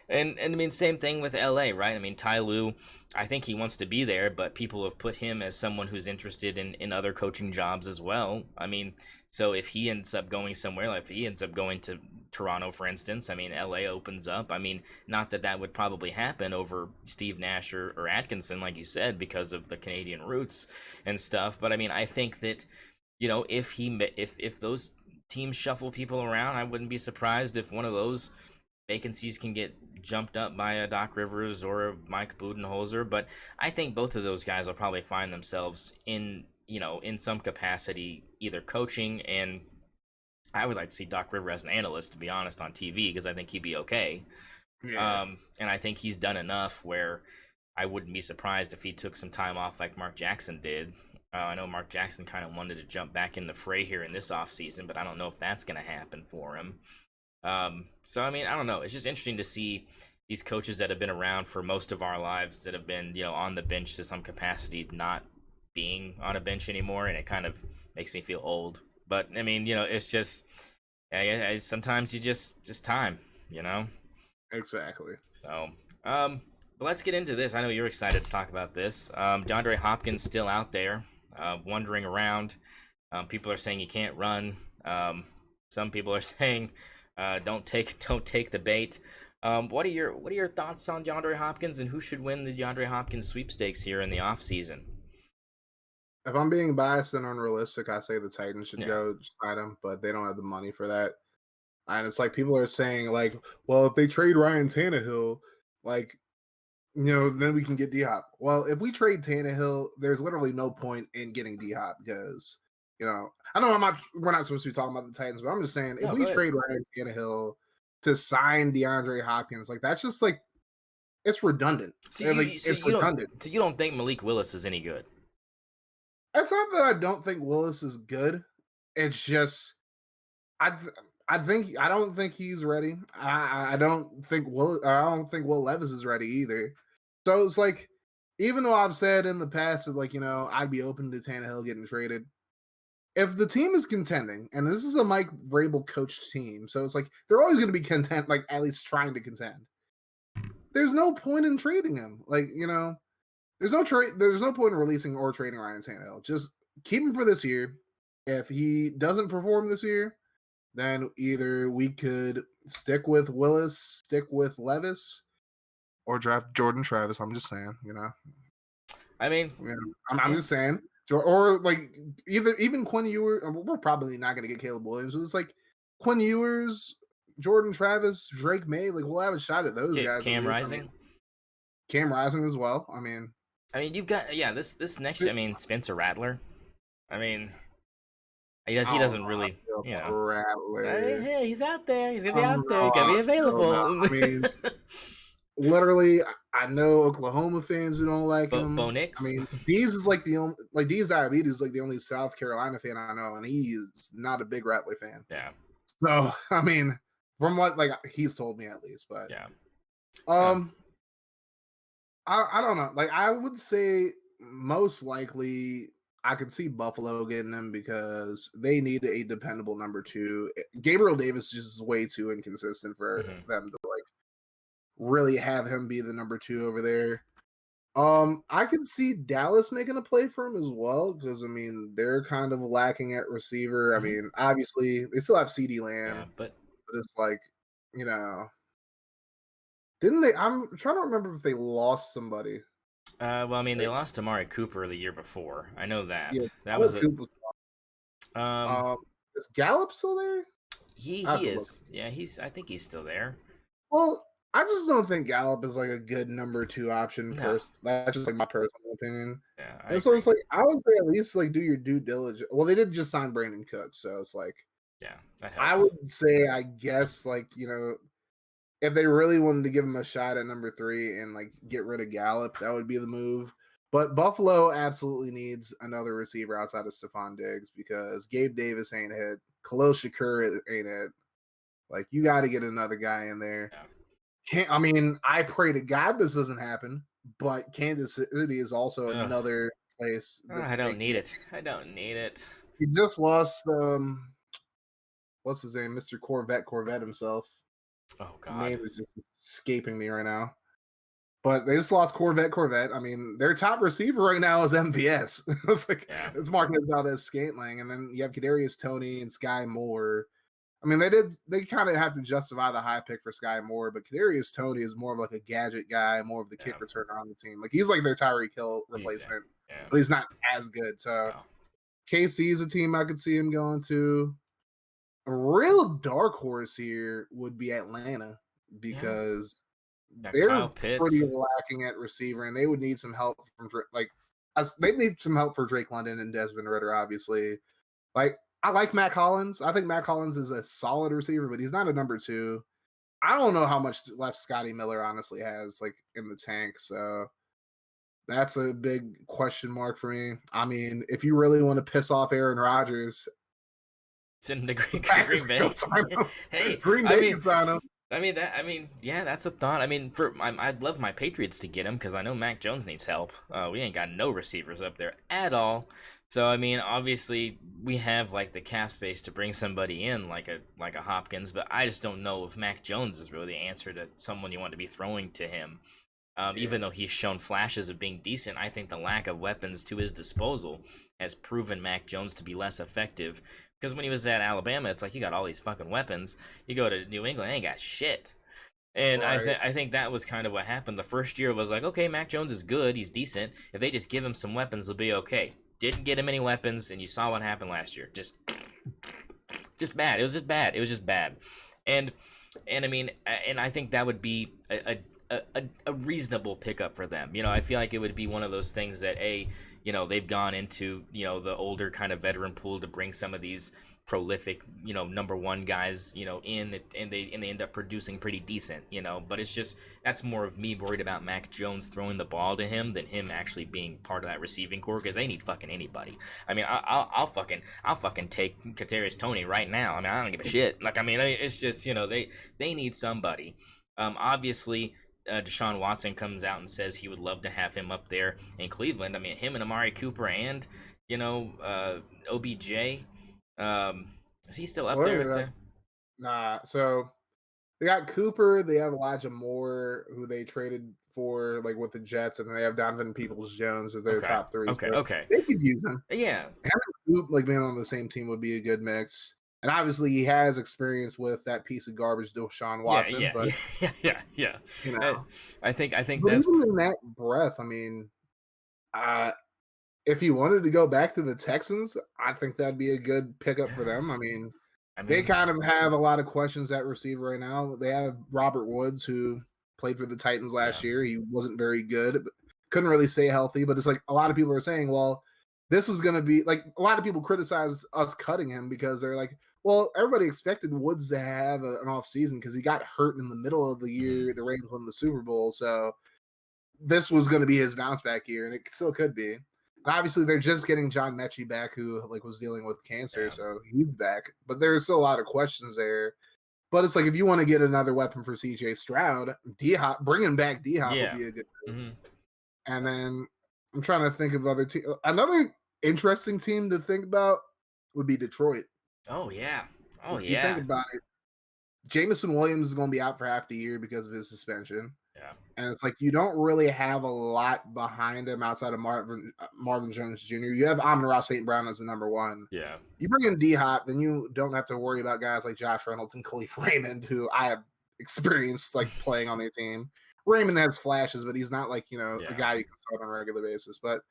And I mean, same thing with LA, right? I mean, Ty Lue, I think he wants to be there, but people have put him as someone who's interested in other coaching jobs as well. I mean, so if he ends up going somewhere, like if he ends up going to Toronto, for instance, I mean, LA opens up. I mean, not that would probably happen over Steve Nash or Atkinson, like you said, because of the Canadian roots and stuff. But I mean, I think that, if those teams shuffle people around, I wouldn't be surprised if one of those vacancies can get jumped up by a Doc Rivers or a Mike Budenholzer. But I think both of those guys will probably find themselves in some capacity, either coaching, and I would like to see Doc Rivers as an analyst, to be honest, on TV, because I think he'd be okay. Yeah. And I think he's done enough where I wouldn't be surprised if he took some time off like Mark Jackson did. I know Mark Jackson kind of wanted to jump back in the fray here in this offseason, but I don't know if that's going to happen for him. So, I mean, I don't know. It's just interesting to see these coaches that have been around for most of our lives that have been, on the bench to some capacity, not being on a bench anymore, and it kind of makes me feel old. But, I mean, it's just sometimes you just time, Exactly. So, but let's get into this. I know you're excited to talk about this. Deandre Hopkins still out there, wandering around. People are saying he can't run. Some people are saying don't take the bait. What are your thoughts on DeAndre Hopkins, and who should win the DeAndre Hopkins sweepstakes here in the offseason? If I'm being biased and unrealistic, I say the Titans should go sign him, but they don't have the money for that. And it's like people are saying, like, well, if they trade Ryan Tannehill, like, then we can get D-Hop. Well, if we trade Tannehill, there's literally no point in getting D-Hop because, I know we're not supposed to be talking about the Titans, but I'm just saying, if we trade Ryan Tannehill to sign DeAndre Hopkins, like, that's just like, it's redundant. It's redundant. So you don't think Malik Willis is any good? It's not that I don't think Willis is good. It's just, I don't think he's ready. I don't think Will Levis is ready either. So it's like, even though I've said in the past that, like, I'd be open to Tannehill getting traded, if the team is contending, and this is a Mike Vrabel coached team, so it's like they're always going to be content, like at least trying to contend. There's no point in trading him. Like, there's no point in releasing or trading Ryan Tannehill. Just keep him for this year. If he doesn't perform this year, then either we could stick with Willis, stick with Levis, or draft Jordan Travis. I'm just saying, I mean, I'm just saying, or like even Quinn Ewers. We're probably not going to get Caleb Williams, but it's like Quinn Ewers, Jordan Travis, Drake May. Like, we'll have a shot at those guys. Cam Rising. Cam Rising as well. I mean, you've got this next. I mean, Spencer Rattler. I mean, he I don't doesn't know how I really, feel you about know. I mean, Rattler. hey, he's out there. He's gonna I be don't out there. know He's gonna how be I feel about. available. I mean, literally, I know Oklahoma fans who don't like Bo him. I Nix. mean, Deez is like the only Deez Diabetes is like the only South Carolina fan I know, and he is not a big Rattler fan. Yeah. So I mean, from what like he's told me at least, but Yeah. I don't know. Like I would say most likely I could see Buffalo getting him because they need a dependable number two. Gabriel Davis is just way too inconsistent for them to like really have him be the number two over there. I can see Dallas making a play for him as well because I mean they're kind of lacking at receiver. I mean, obviously they still have CD Yeah, Lamb, but but it's like, you know, didn't they? I'm trying to remember if they lost somebody. well, I mean, they lost Amari Cooper the year before. I know Yeah, that. That was Tyler a Coop was. um. Is Gallup still there? I have He to look. is. Yeah, I think he's still there. Well, I just don't think Gallup is like a good number two option. No. That's just like my personal opinion. Yeah, I And so agree. it's like I would say at least like do your due diligence. Well, they did just sign Brandon Cooks, so it's like Yeah, that I helps. would say I guess like if they really wanted to give him a shot at number three and like get rid of Gallup, that would be the move. But Buffalo absolutely needs another receiver outside of Stephon Diggs because Gabe Davis ain't hit. Khalil Shakur ain't it. Like you got to get another guy in there. Yeah. I mean, I pray to God this doesn't happen, but Kansas City is also Ugh. another place Oh, that I don't need it. I don't need it. he just lost. What's his name, Mr. Corvette himself. Oh His God. name is just escaping me right now. But they just lost Corvette. I mean, their top receiver right now is MVS. It's like it's Marquez Valdes-Scantling, and then you have Kadarius Toney and Sky Moore. I mean, they kind of have to justify the high pick for Sky Moore, but Kadarius Toney is more of like a gadget guy, more of the kick returner on the team. Like he's like their Tyreek Hill replacement, but he's not as good. So KC is a team I could see him going to. A real dark horse here would be Atlanta because they're pretty lacking at receiver, and they would need some help from they need some help for Drake London and Desmond Ridder, obviously. Like I like Matt Collins. I think Matt Collins is a solid receiver, but he's not a number two. I don't know how much left Scotty Miller honestly has like in the tank, so that's a big question mark for me. I mean, if you really want to piss off Aaron Rodgers, send him to Green Bay. Hey, Green Bay can sign him. Yeah, that's a thought. I mean, I'd love my Patriots to get him because I know Mac Jones needs help. We ain't got no receivers up there at all. So I mean, obviously we have like the cap space to bring somebody in like a Hopkins, but I just don't know if Mac Jones is really the answer to someone you want to be throwing to him. Even though he's shown flashes of being decent, I think the lack of weapons to his disposal has proven Mac Jones to be less effective. Because when he was at Alabama, it's like you got all these fucking weapons. You go to New England, they ain't got shit. And I think that was kind of what happened. The first year was like, okay, Mac Jones is good, he's decent. If they just give him some weapons, they'll be okay. Didn't get him any weapons, and you saw what happened last year. Just bad. It was just bad. It was just bad. And I mean, and I think that would be a reasonable pickup for them. I feel like it would be one of those things that they've gone into the older kind of veteran pool to bring some of these prolific number one guys in, and they end up producing pretty decent. But it's just that's more of me worried about Mac Jones throwing the ball to him than him actually being part of that receiving core, because they need fucking anybody. I mean, I'll fucking take Kadarius Toney right now. I mean, I don't give a shit. Like, I mean, it's just they need somebody. Obviously, Deshaun Watson comes out and says he would love to have him up there in Cleveland. I mean, him and Amari Cooper and OBJ. Is he still up there? Nah. So they got Cooper. They have Elijah Moore, who they traded for like with the Jets, and they have Donovan Peoples-Jones as their top three. Okay. They could use him. Yeah. Coop, like being on the same team would be a good mix. And obviously, he has experience with that piece of garbage, Deshaun Watson. Yeah. I think but that's even in that breath. I mean, if he wanted to go back to the Texans, I think that'd be a good pickup for them. I mean, they kind of have a lot of questions at receiver right now. They have Robert Woods, who played for the Titans last year. He wasn't very good, but couldn't really stay healthy. But it's like a lot of people are saying, well, this was going to be like a lot of people criticize us cutting him because they're like, well, everybody expected Woods to have an off season because he got hurt in the middle of the year. The Ravens won the Super Bowl, so this was going to be his bounce back year, and it still could be. And obviously, they're just getting John Mechie back, who like was dealing with cancer, so he's back. But there's still a lot of questions there. But it's like if you want to get another weapon for C.J. Stroud, D-Hop, bringing back D-Hop would be a good move. And then I'm trying to think of other teams. Another interesting team to think about would be Detroit. Oh yeah. You think about it, Jameson Williams is going to be out for half the year because of his suspension. Yeah. And it's like you don't really have a lot behind him outside of Marvin Jones Jr. You have Amon-Ra St. Brown as the number one. Yeah. You bring in D-Hop, then you don't have to worry about guys like Josh Reynolds and Khalif Raymond, who I have experienced like playing on their team. Raymond has flashes, but he's not like, a guy you can start on a regular basis. But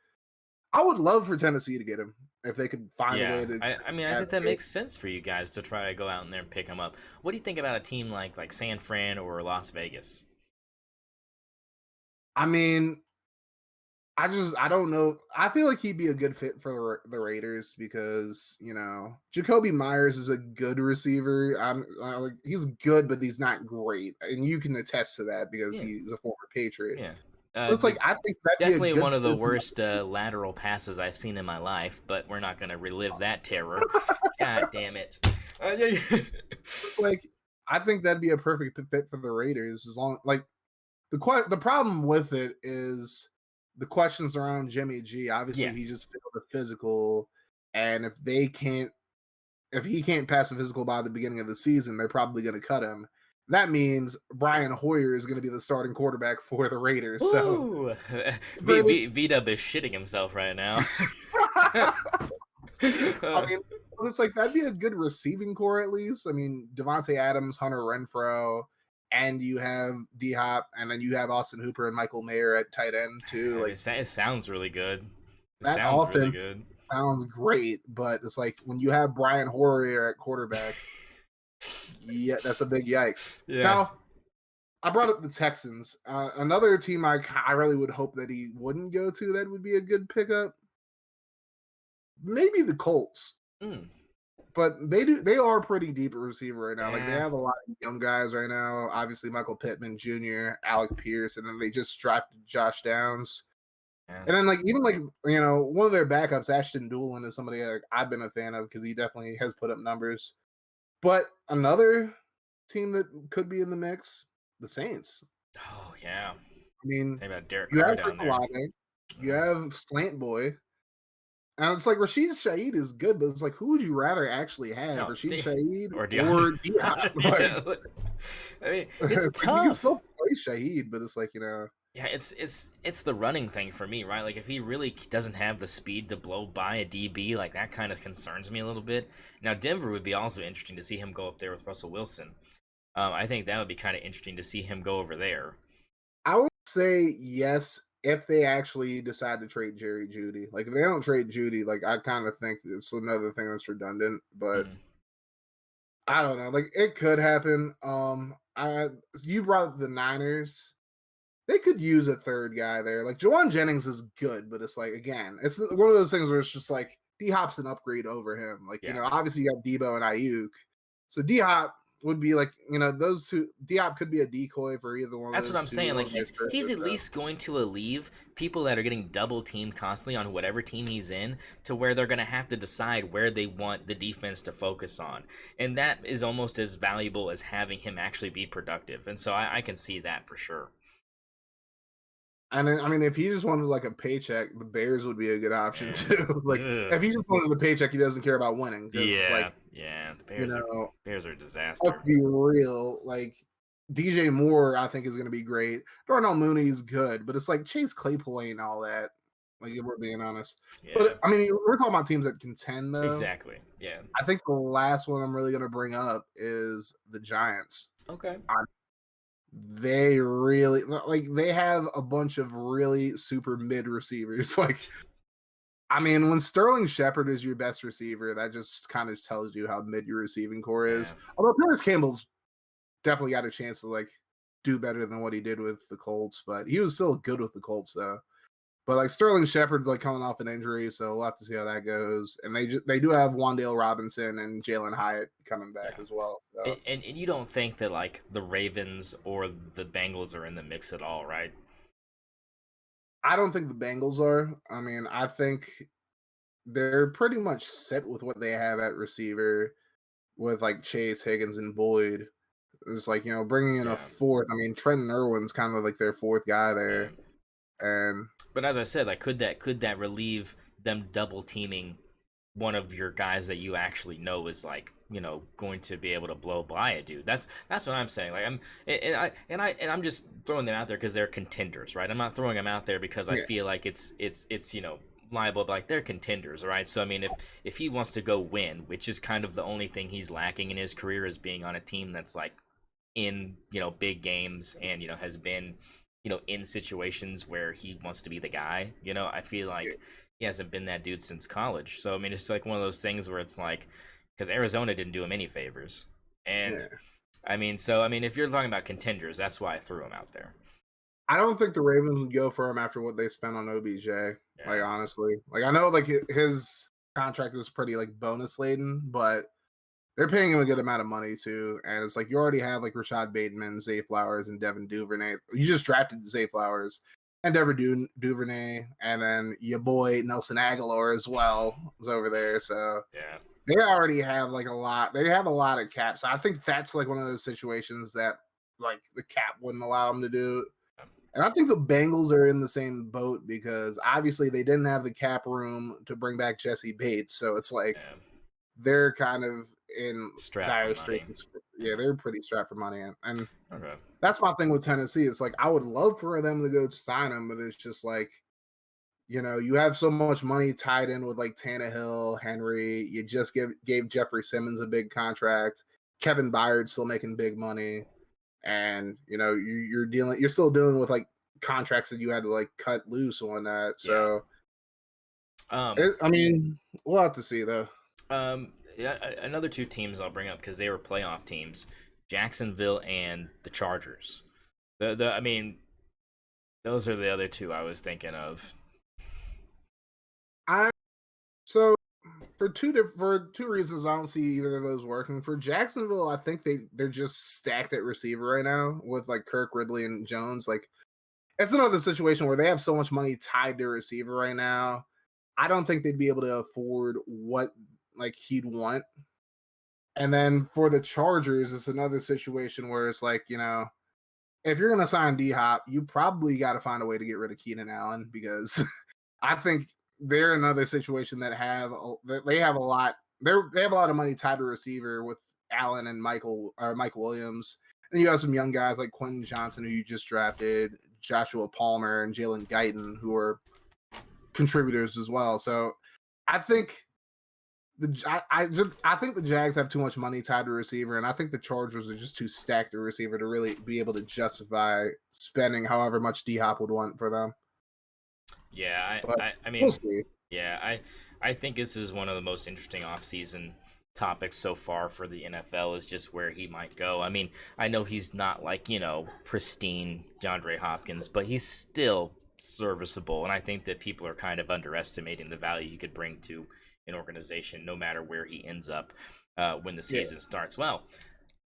I would love for Tennessee to get him if they could find a way to. I think that makes sense for you guys to try to go out in there and pick him up. What do you think about a team like San Fran or Las Vegas? I mean, I don't know. I feel like he'd be a good fit for the Raiders because, Jacoby Myers is a good receiver. Like he's good, but he's not great. And you can attest to that because he's a former Patriot. Yeah. It's like I think that'd definitely be one of the worst lateral passes I've seen in my life, but we're not going to relive that terror. God damn it! It's like I think that'd be a perfect fit for the Raiders. As long like the problem with it is the questions around Jimmy G. Obviously, he just failed the physical, and if he can't pass the physical by the beginning of the season, they're probably going to cut him. That means Brian Hoyer is going to be the starting quarterback for the Raiders. Ooh. So V-Dub is shitting himself right now. I mean, it's like that'd be a good receiving core at least. I mean, Devontae Adams, Hunter Renfrow, and you have D-Hop, and then you have Austin Hooper and Michael Mayer at tight end too. Like it sounds really good. That offense sounds great, but it's like when you have Brian Hoyer at quarterback. Yeah, that's a big yikes. Yeah. Now, I brought up the Texans. Another team I really would hope that he wouldn't go to that would be a good pickup. Maybe the Colts. But they are pretty deep at receiver right now. Like they have a lot of young guys right now. Obviously, Michael Pittman Jr., Alec Pierce, and then they just drafted Josh Downs. And then one of their backups, Ashton Doolin, is somebody that I've been a fan of because he definitely has put up numbers. But another team that could be in the mix, the Saints. Oh yeah. I mean, Derek you Carr have down there. Olave, you have Slant Boy, and it's like Rashid Shaheed is good, but it's like who would you rather actually have, Rashid Shaheed or Deion? I mean, it's tough. You can still play Shaheed, but it's like Yeah, it's the running thing for me, right? Like if he really doesn't have the speed to blow by a DB, like that kind of concerns me a little bit. Now Denver would be also interesting to see him go up there with Russell Wilson. I think that would be kind of interesting to see him go over there. I would say yes if they actually decide to trade Jerry Jeudy. Like if they don't trade Jeudy, like I kind of think it's another thing that's redundant. But I don't know. Like it could happen. You brought up the Niners. They could use a third guy there. Like Jawan Jennings is good, but it's like again, it's one of those things where it's just like D-Hop's an upgrade over him. Like obviously you got Debo and Ayuk, so D-Hop would be like those two. D-Hop could be a decoy for either one. That's what I'm saying. Like he's at least going to alleviate people that are getting double teamed constantly on whatever team he's in, to where they're going to have to decide where they want the defense to focus on, and that is almost as valuable as having him actually be productive. And so I can see that for sure. And I mean, if he just wanted like a paycheck, the Bears would be a good option too. Like if he just wanted a paycheck, he doesn't care about winning. The Bears are a disaster. Let's be real. Like DJ Moore, I think is going to be great. Darnell Mooney is good, but it's like Chase Claypool ain't all that. Like if we're being honest. But I mean, we're talking about teams that contend though. Exactly. Yeah. I think the last one I'm really going to bring up is the Giants. Okay. They really they have a bunch of really super mid receivers. Like, I mean, when Sterling Shepard is your best receiver, that just kind of tells you how mid your receiving core is. Although Paris Campbell's definitely got a chance to do better than what he did with the Colts, but he was still good with the Colts though. But like Sterling Shepard's like coming off an injury, so we'll have to see how that goes. And they do have Wan'Dale Robinson and Jalen Hyatt coming back Yeah. as well. So. And you don't think that like the Ravens or the Bengals are in the mix at all, right? I don't think the Bengals are. I mean, I think they're pretty much set with what they have at receiver with like Chase, Higgins, and Boyd. It's like, bringing in a Yeah. fourth. I mean, Trenton Irwin's kind of like their fourth guy Yeah. there. And But as I said, like could that relieve them double teaming one of your guys that you actually know is like going to be able to blow by a dude? That's what I'm saying. Like I'm just throwing them out there because they're contenders, right? I'm not throwing them out there because I feel like it's liable, but like they're contenders, right? So I mean, if he wants to go win, which is kind of the only thing he's lacking in his career, is being on a team that's like in big games and has been in situations where he wants to be the guy. I feel like he hasn't been that dude since college. So I mean, it's like one of those things where it's like, because Arizona didn't do him any favors, and I mean, if you're talking about contenders, that's why I threw him out there. I don't think the Ravens would go for him after what they spent on OBJ. Yeah. Like honestly, like I know like his contract is pretty like bonus laden, but they're paying him a good amount of money too. And it's like you already have like Rashad Bateman, Zay Flowers, and Devin Duvernay. You just drafted Zay Flowers and Devin Duvernay, and then your boy Nelson Aguilar as well is over there. So yeah, they already have like a lot. They have a lot of caps. So I think that's like one of those situations that like the cap wouldn't allow them to do. And I think the Bengals are in the same boat because obviously they didn't have the cap room to bring back Jesse Bates. So it's like they're kind of in dire straits. Yeah, they're pretty strapped for money. And that's my thing with Tennessee. It's like I would love for them to go sign him, but it's just like, you have so much money tied in with like Tannehill, Henry. You just gave Jeffrey Simmons a big contract. Kevin Byard's still making big money. And you're still dealing with like contracts that you had to like cut loose on that. So I mean, we'll have to see though. Another two teams I'll bring up because they were playoff teams: Jacksonville and the Chargers. I mean, those are the other two I was thinking of. For two reasons, I don't see either of those working. For Jacksonville, I think they're just stacked at receiver right now with like Kirk, Ridley, and Jones. Like, it's another situation where they have so much money tied to receiver right now. I don't think they'd be able to afford what like he'd want. And then for the Chargers, it's another situation where it's like, if you're gonna sign D-Hop, you probably got to find a way to get rid of Keenan Allen because I think they're another situation that they have a lot. They have a lot of money tied to receiver with Allen and Mike Williams, and you have some young guys like Quentin Johnson who you just drafted, Joshua Palmer and Jalen Guyton who are contributors as well. So I think I think the Jags have too much money tied to receiver, and I think the Chargers are just too stacked at receiver to really be able to justify spending however much D-Hop would want for them. Yeah, I mean, we'll see. Yeah, I think this is one of the most interesting offseason topics so far for the NFL is just where he might go. I mean, I know he's not like, pristine Deandre Hopkins, but he's still serviceable, and I think that people are kind of underestimating the value he could bring to an organization no matter where he ends up when the season starts. Well,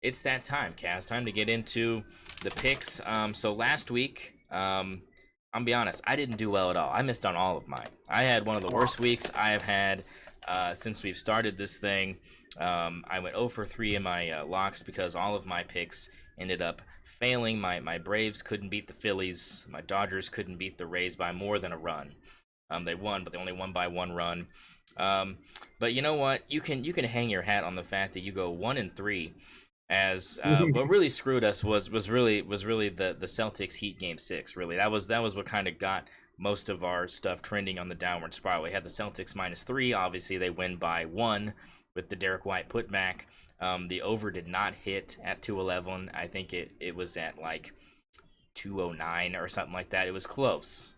it's that time, Kaz. Time to get into the picks. So last week, I'll be honest, I didn't do well at all. I missed on all of mine. I had one of the worst weeks I have had since we've started this thing. I went 0 for 3 in my locks because all of my picks ended up failing. My Braves couldn't beat the Phillies. My Dodgers couldn't beat the Rays by more than a run. They won, but they only won by 1 run. But you know what? You can hang your hat on the fact that you go 1-3. As what really screwed us was really the Celtics Heat Game 6. Really, that was what kind of got most of our stuff trending on the downward spiral. We had the Celtics -3. Obviously, they win by 1 with the Derek White putback. The over did not hit at 211. I think it was at like 209 or something like that. It was close.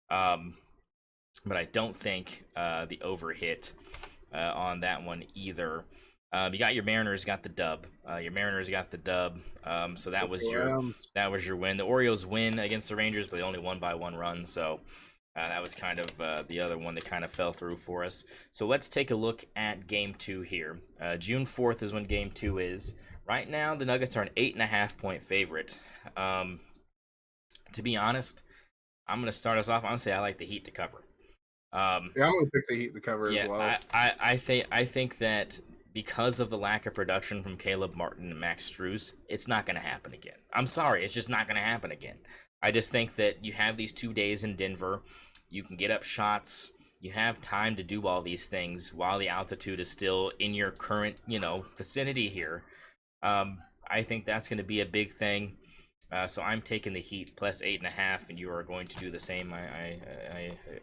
But I don't think the over hit on that one either. You got your Mariners got the dub. So that was your win. The Orioles win against the Rangers, but they only won by 1 run. So that was kind of the other one that kind of fell through for us. So let's take a look at Game 2 here. June 4th is when Game 2 is. Right now, the Nuggets are an 8.5-point favorite. To be honest, I'm going to start us off. I'm going to say I like the Heat to cover. I'm going to pick the Heat to cover as well. I think that because of the lack of production from Caleb Martin and Max Strus, it's not going to happen again. I'm sorry, it's just not going to happen again. I just think that you have these 2 days in Denver. You can get up shots. You have time to do all these things while the altitude is still in your current, vicinity here. I think that's going to be a big thing. So I'm taking the Heat plus 8.5, and you are going to do the same. I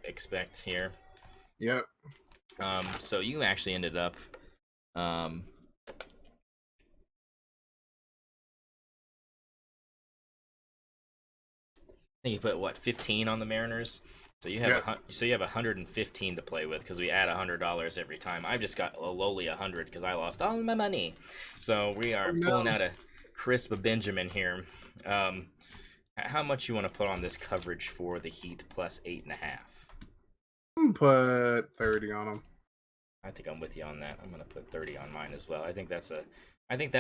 expect here. Yep. So you actually ended up. I think you put 15 on the Mariners. So you have you have 115 to play with because we add $100 every time. I've just got a lowly 100 because I lost all my money. So we are pulling out a crisp Benjamin here. How much you want to put on this coverage for the Heat plus 8.5? Put 30 on them. I think I'm with you on that. I'm gonna put 30 on mine as well. I think that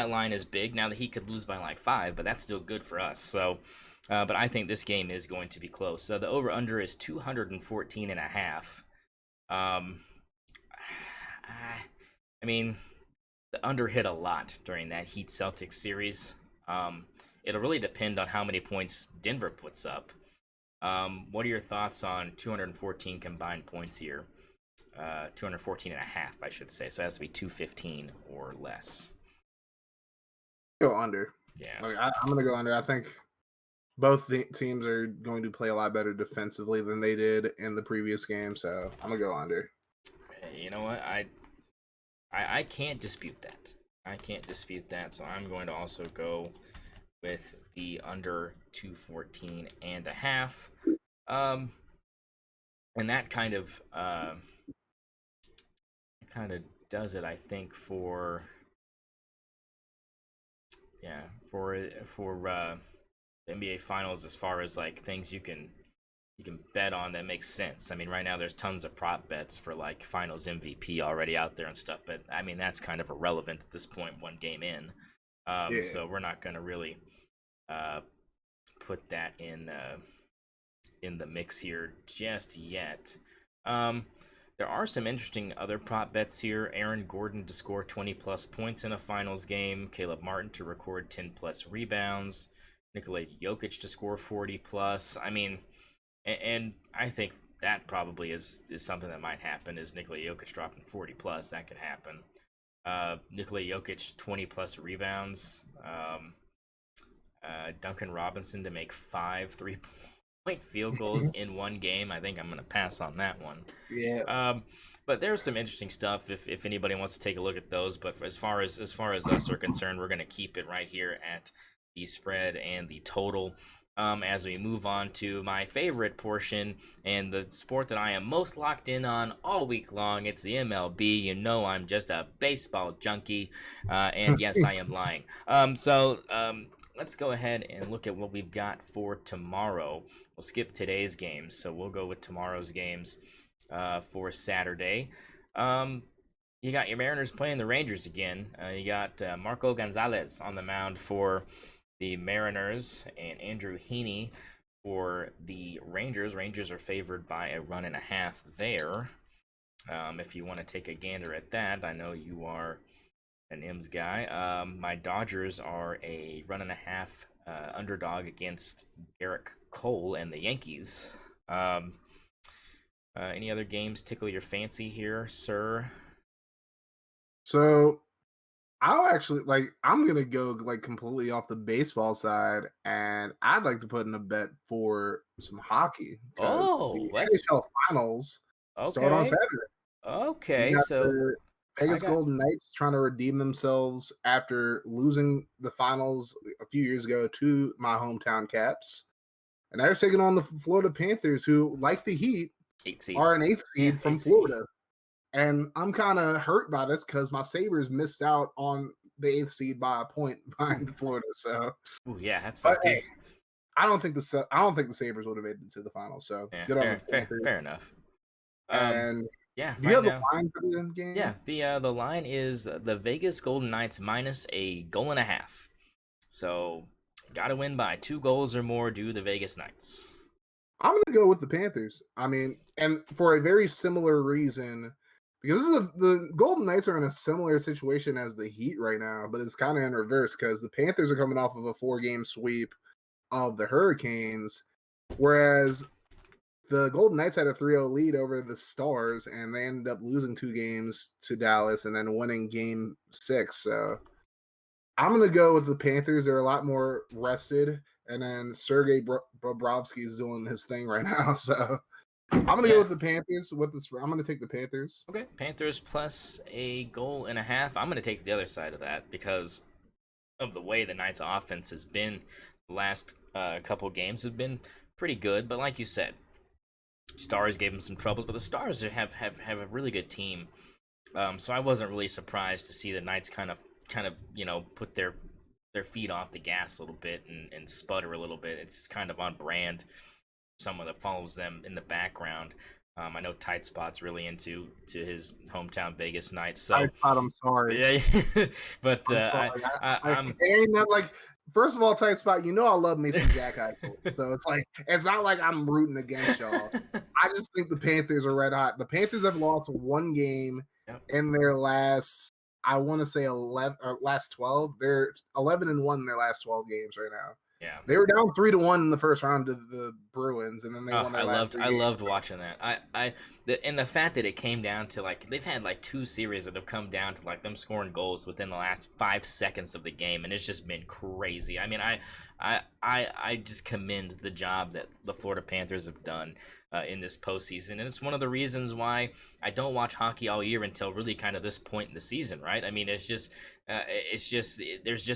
line is big. Now the Heat could lose by like 5, but that's still good for us. So, but I think this game is going to be close. So the over under is 214.5. I mean, the under hit a lot during that Heat Celtics series. It'll really depend on how many points Denver puts up. What are your thoughts on 214 combined points here? 214.5, I should say. So it has to be 215 or less. Go under. Yeah. I'm going to go under. I think both teams are going to play a lot better defensively than they did in the previous game. So I'm going to go under. Hey, you know what? I can't dispute that. So I'm going to also go with the under 214.5. And that kind of does it, I think, for the NBA Finals as far as like things you can bet on that makes sense. I mean, right now there's tons of prop bets for like Finals MVP already out there and stuff, but I mean that's kind of irrelevant at this point, 1 game in. So we're not going to really put that in the mix here just yet. There are some interesting other prop bets here. Aaron Gordon to score 20-plus points in a finals game. Caleb Martin to record 10-plus rebounds. Nikola Jokic to score 40-plus. I mean, and I think that probably is something that might happen, is Nikola Jokic dropping 40-plus. That could happen. Nikola Jokic, 20-plus rebounds. Duncan Robinson to make 5 3-point field goals in 1 game. I think I'm going to pass on that one. Yeah. But there's some interesting stuff if anybody wants to take a look at those. But as far as us are concerned, we're going to keep it right here at the spread and the total. As we move on to my favorite portion and the sport that I am most locked in on all week long, it's the MLB. You know I'm just a baseball junkie, and yes, I am lying. Let's go ahead and look at what we've got for tomorrow. We'll skip today's games, so we'll go with tomorrow's games for Saturday. You got your Mariners playing the Rangers again. You got Marco Gonzalez on the mound for the Mariners and Andrew Heaney for the Rangers. Rangers are favored by 1.5 there. If you want to take a gander at that, I know you are an M's guy. My Dodgers are a 1.5 underdog against Garrett Cole and the Yankees. Any other games tickle your fancy here, sir? So I'll actually I'm gonna go completely off the baseball side, and I'd like to put in a bet for some hockey because the NHL finals start on Saturday. Okay, so the Vegas Golden Knights trying to redeem themselves after losing the finals a few years ago to my hometown Caps, and they're taking on the Florida Panthers, who, like the Heat, are an 8th seed from Florida. And I'm kind of hurt by this because my Sabres missed out on the 8th seed by a point behind the Florida. So, Ooh, yeah, that but sucked too. hey, I don't think the Sabres would have made it to the final. So Yeah, good on the Panthers. fair enough. And Yeah, do you right have the now, line for the yeah, game? the line is the Vegas Golden Knights minus a goal and a half. So, got to win by 2 goals or more due to the Vegas Knights. I'm going to go with the Panthers. I mean, and for a very similar reason, because the Golden Knights are in a similar situation as the Heat right now, but it's kind of in reverse because the Panthers are coming off of a 4-game sweep of the Hurricanes, whereas the Golden Knights had a 3-0 lead over the Stars, and they ended up losing 2 games to Dallas and then winning Game 6. So I'm going to go with the Panthers. They're a lot more rested, and then Sergei Bobrovsky is doing his thing right now. So I'm going to go with the Panthers. I'm going to take the Panthers. Okay, Panthers plus a goal and a half. I'm going to take the other side of that because of the way the Knights' offense has been. The last couple games have been pretty good, but like you said, Stars gave them some troubles, but the Stars have a really good team. So I wasn't really surprised to see the Knights kind of put their feet off the gas a little bit and sputter a little bit. It's kind of on brand. Someone that follows them in the background. I know Tight Spot's really into his hometown Vegas Knights. So Tight Spot, I'm sorry. Yeah, but I'm ain't not like. First of all, Tight Spot, you know I love me some Jack Eichel, so it's not like I'm rooting against y'all. I just think the Panthers are red hot. The Panthers have lost 1 game in their last, I want to say 11 or last 12. They're 11-1 in their last 12 games right now. Yeah, they were down 3-1 in the first round to the Bruins, and then they won their last 3 games. I loved watching that. And the fact that it came down to like they've had like 2 series that have come down to like them scoring goals within the last 5 seconds of the game, and it's just been crazy. I mean, I just commend the job that the Florida Panthers have done in this postseason, and it's one of the reasons why I don't watch hockey all year until really kind of this point in the season, right? I mean, there's just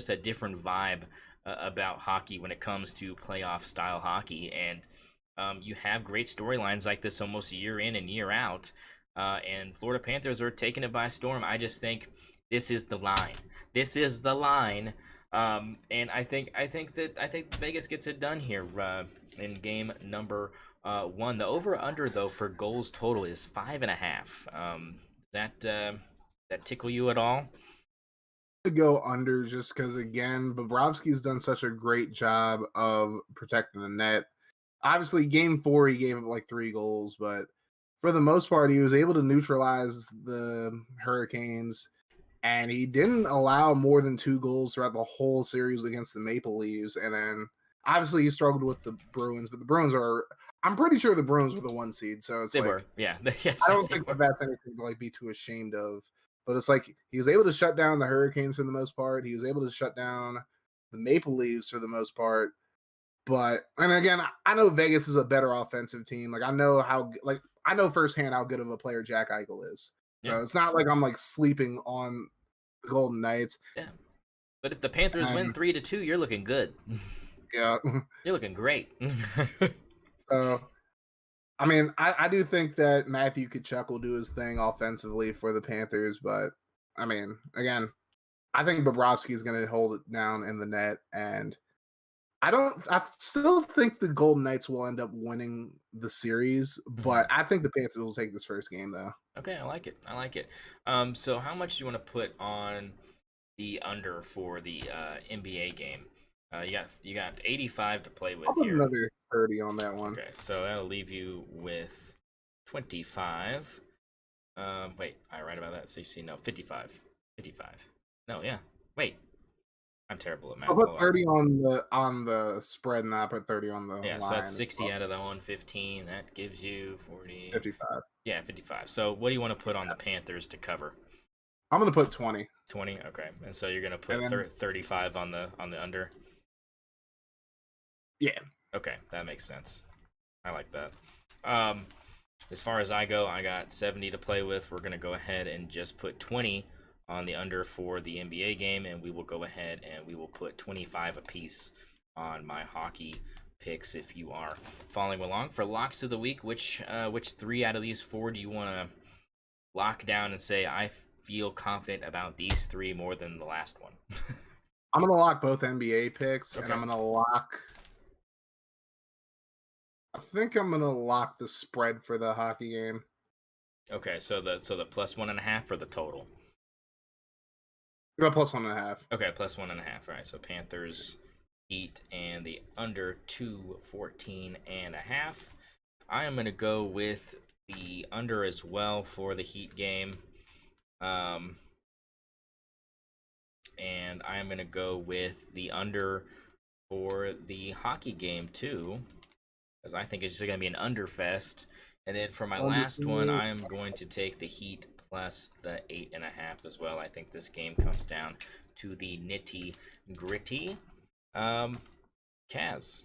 a different vibe about hockey when it comes to playoff style hockey, and you have great storylines like this almost year in and year out, and Florida Panthers are taking it by storm. I just think this is the line. And I think Vegas gets it done here in game number 1. The over under though for goals total is 5.5. That tickle you at all? To go under just because again Bobrovsky's done such a great job of protecting the net. Obviously game 4 he gave up like 3 goals, but for the most part he was able to neutralize the Hurricanes, and he didn't allow more than 2 goals throughout the whole series against the Maple Leafs. And then obviously he struggled with the Bruins, but the Bruins are, I'm pretty sure the Bruins were the 1 seed, so it's they like were. Yeah. I don't think that's anything to like be too ashamed of. But it's like he was able to shut down the Hurricanes for the most part. He was able to shut down the Maple Leafs for the most part. But and again, I know Vegas is a better offensive team. Like I know firsthand how good of a player Jack Eichel is. So it's not like I'm like sleeping on the Golden Knights. Yeah. But if the Panthers win 3-2, you're looking good. Yeah. You're looking great. So I mean, I do think that Matthew Tkachuk will do his thing offensively for the Panthers, but I mean, again, I think Bobrovsky is going to hold it down in the net, and I still think the Golden Knights will end up winning the series, but I think the Panthers will take this first game though. Okay, I like it. So how much do you want to put on the under for the NBA game? You got 85 to play with. I'll put here. Another 30 on that one. Okay, so that'll leave you with 25. Wait, I right about that. So you see, no, 55. No, yeah. Wait, I'm terrible at math. I'll put 30 on the spread, and I put 30 on the line. So that's 60 out of the 115. That gives you 40. 55. Yeah, 55. So what do you want to put on the Panthers to cover? I'm gonna put 20. 20. Okay, and so you're gonna put 35 on the under. Yeah. Okay, that makes sense. I like that. As far as I go, I got 70 to play with. We're gonna go ahead and just put 20 on the under for the NBA game, and we will go ahead and we will put 25 apiece on my hockey picks. If you are following along for locks of the week, which 3 out of these 4 do you want to lock down and say I feel confident about these three more than the last one? I'm gonna lock both NBA picks, and Okay. I'm gonna lock. I think I'm gonna lock the spread for the hockey game. Okay, so the +1.5 for the total. The +1.5. Okay, +1.5. All right, so Panthers, Heat, and the under 214.5. I am gonna go with the under as well for the Heat game. And I am gonna go with the under for the hockey game too, because I think it's just gonna be an underfest. And then for my last one, I am going to take the Heat plus the 8.5 as well. I think this game comes down to the nitty gritty. Kaz,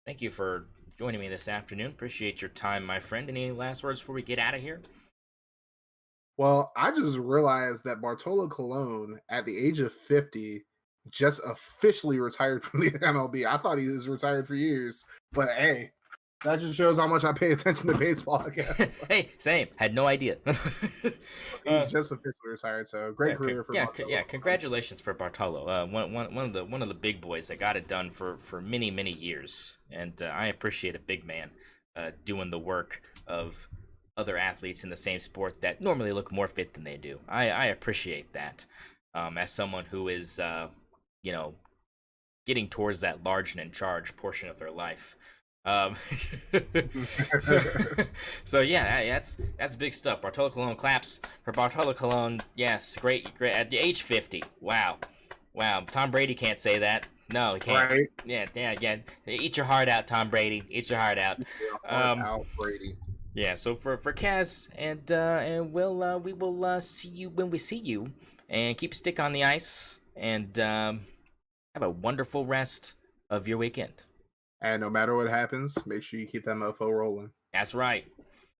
thank you for joining me this afternoon. Appreciate your time, my friend. Any last words before we get out of here? Well, I just realized that Bartolo Colon, at the age of 50, just officially retired from the MLB. I thought he was retired for years, but hey, that just shows how much I pay attention to baseball, I guess. Hey, same. Had no idea. He just officially retired, so great career for Bartolo. Congratulations for Bartolo. One of the big boys that got it done for many years, and I appreciate a big man doing the work of other athletes in the same sport that normally look more fit than they do. I appreciate that as someone who is getting towards that large and in charge portion of their life. Um, so yeah, that's big stuff. Bartolo Colon claps for Bartolo Colon. Yes, great at age 50. Wow. Tom Brady can't say that. No, he can't. Right. Yeah. Eat your heart out, Tom Brady. Eat your heart out. Out, Brady. Yeah. So for Kaz and we will see you when we see you, and keep a stick on the ice, and have a wonderful rest of your weekend. And no matter what happens, make sure you keep that mofo rolling. That's right.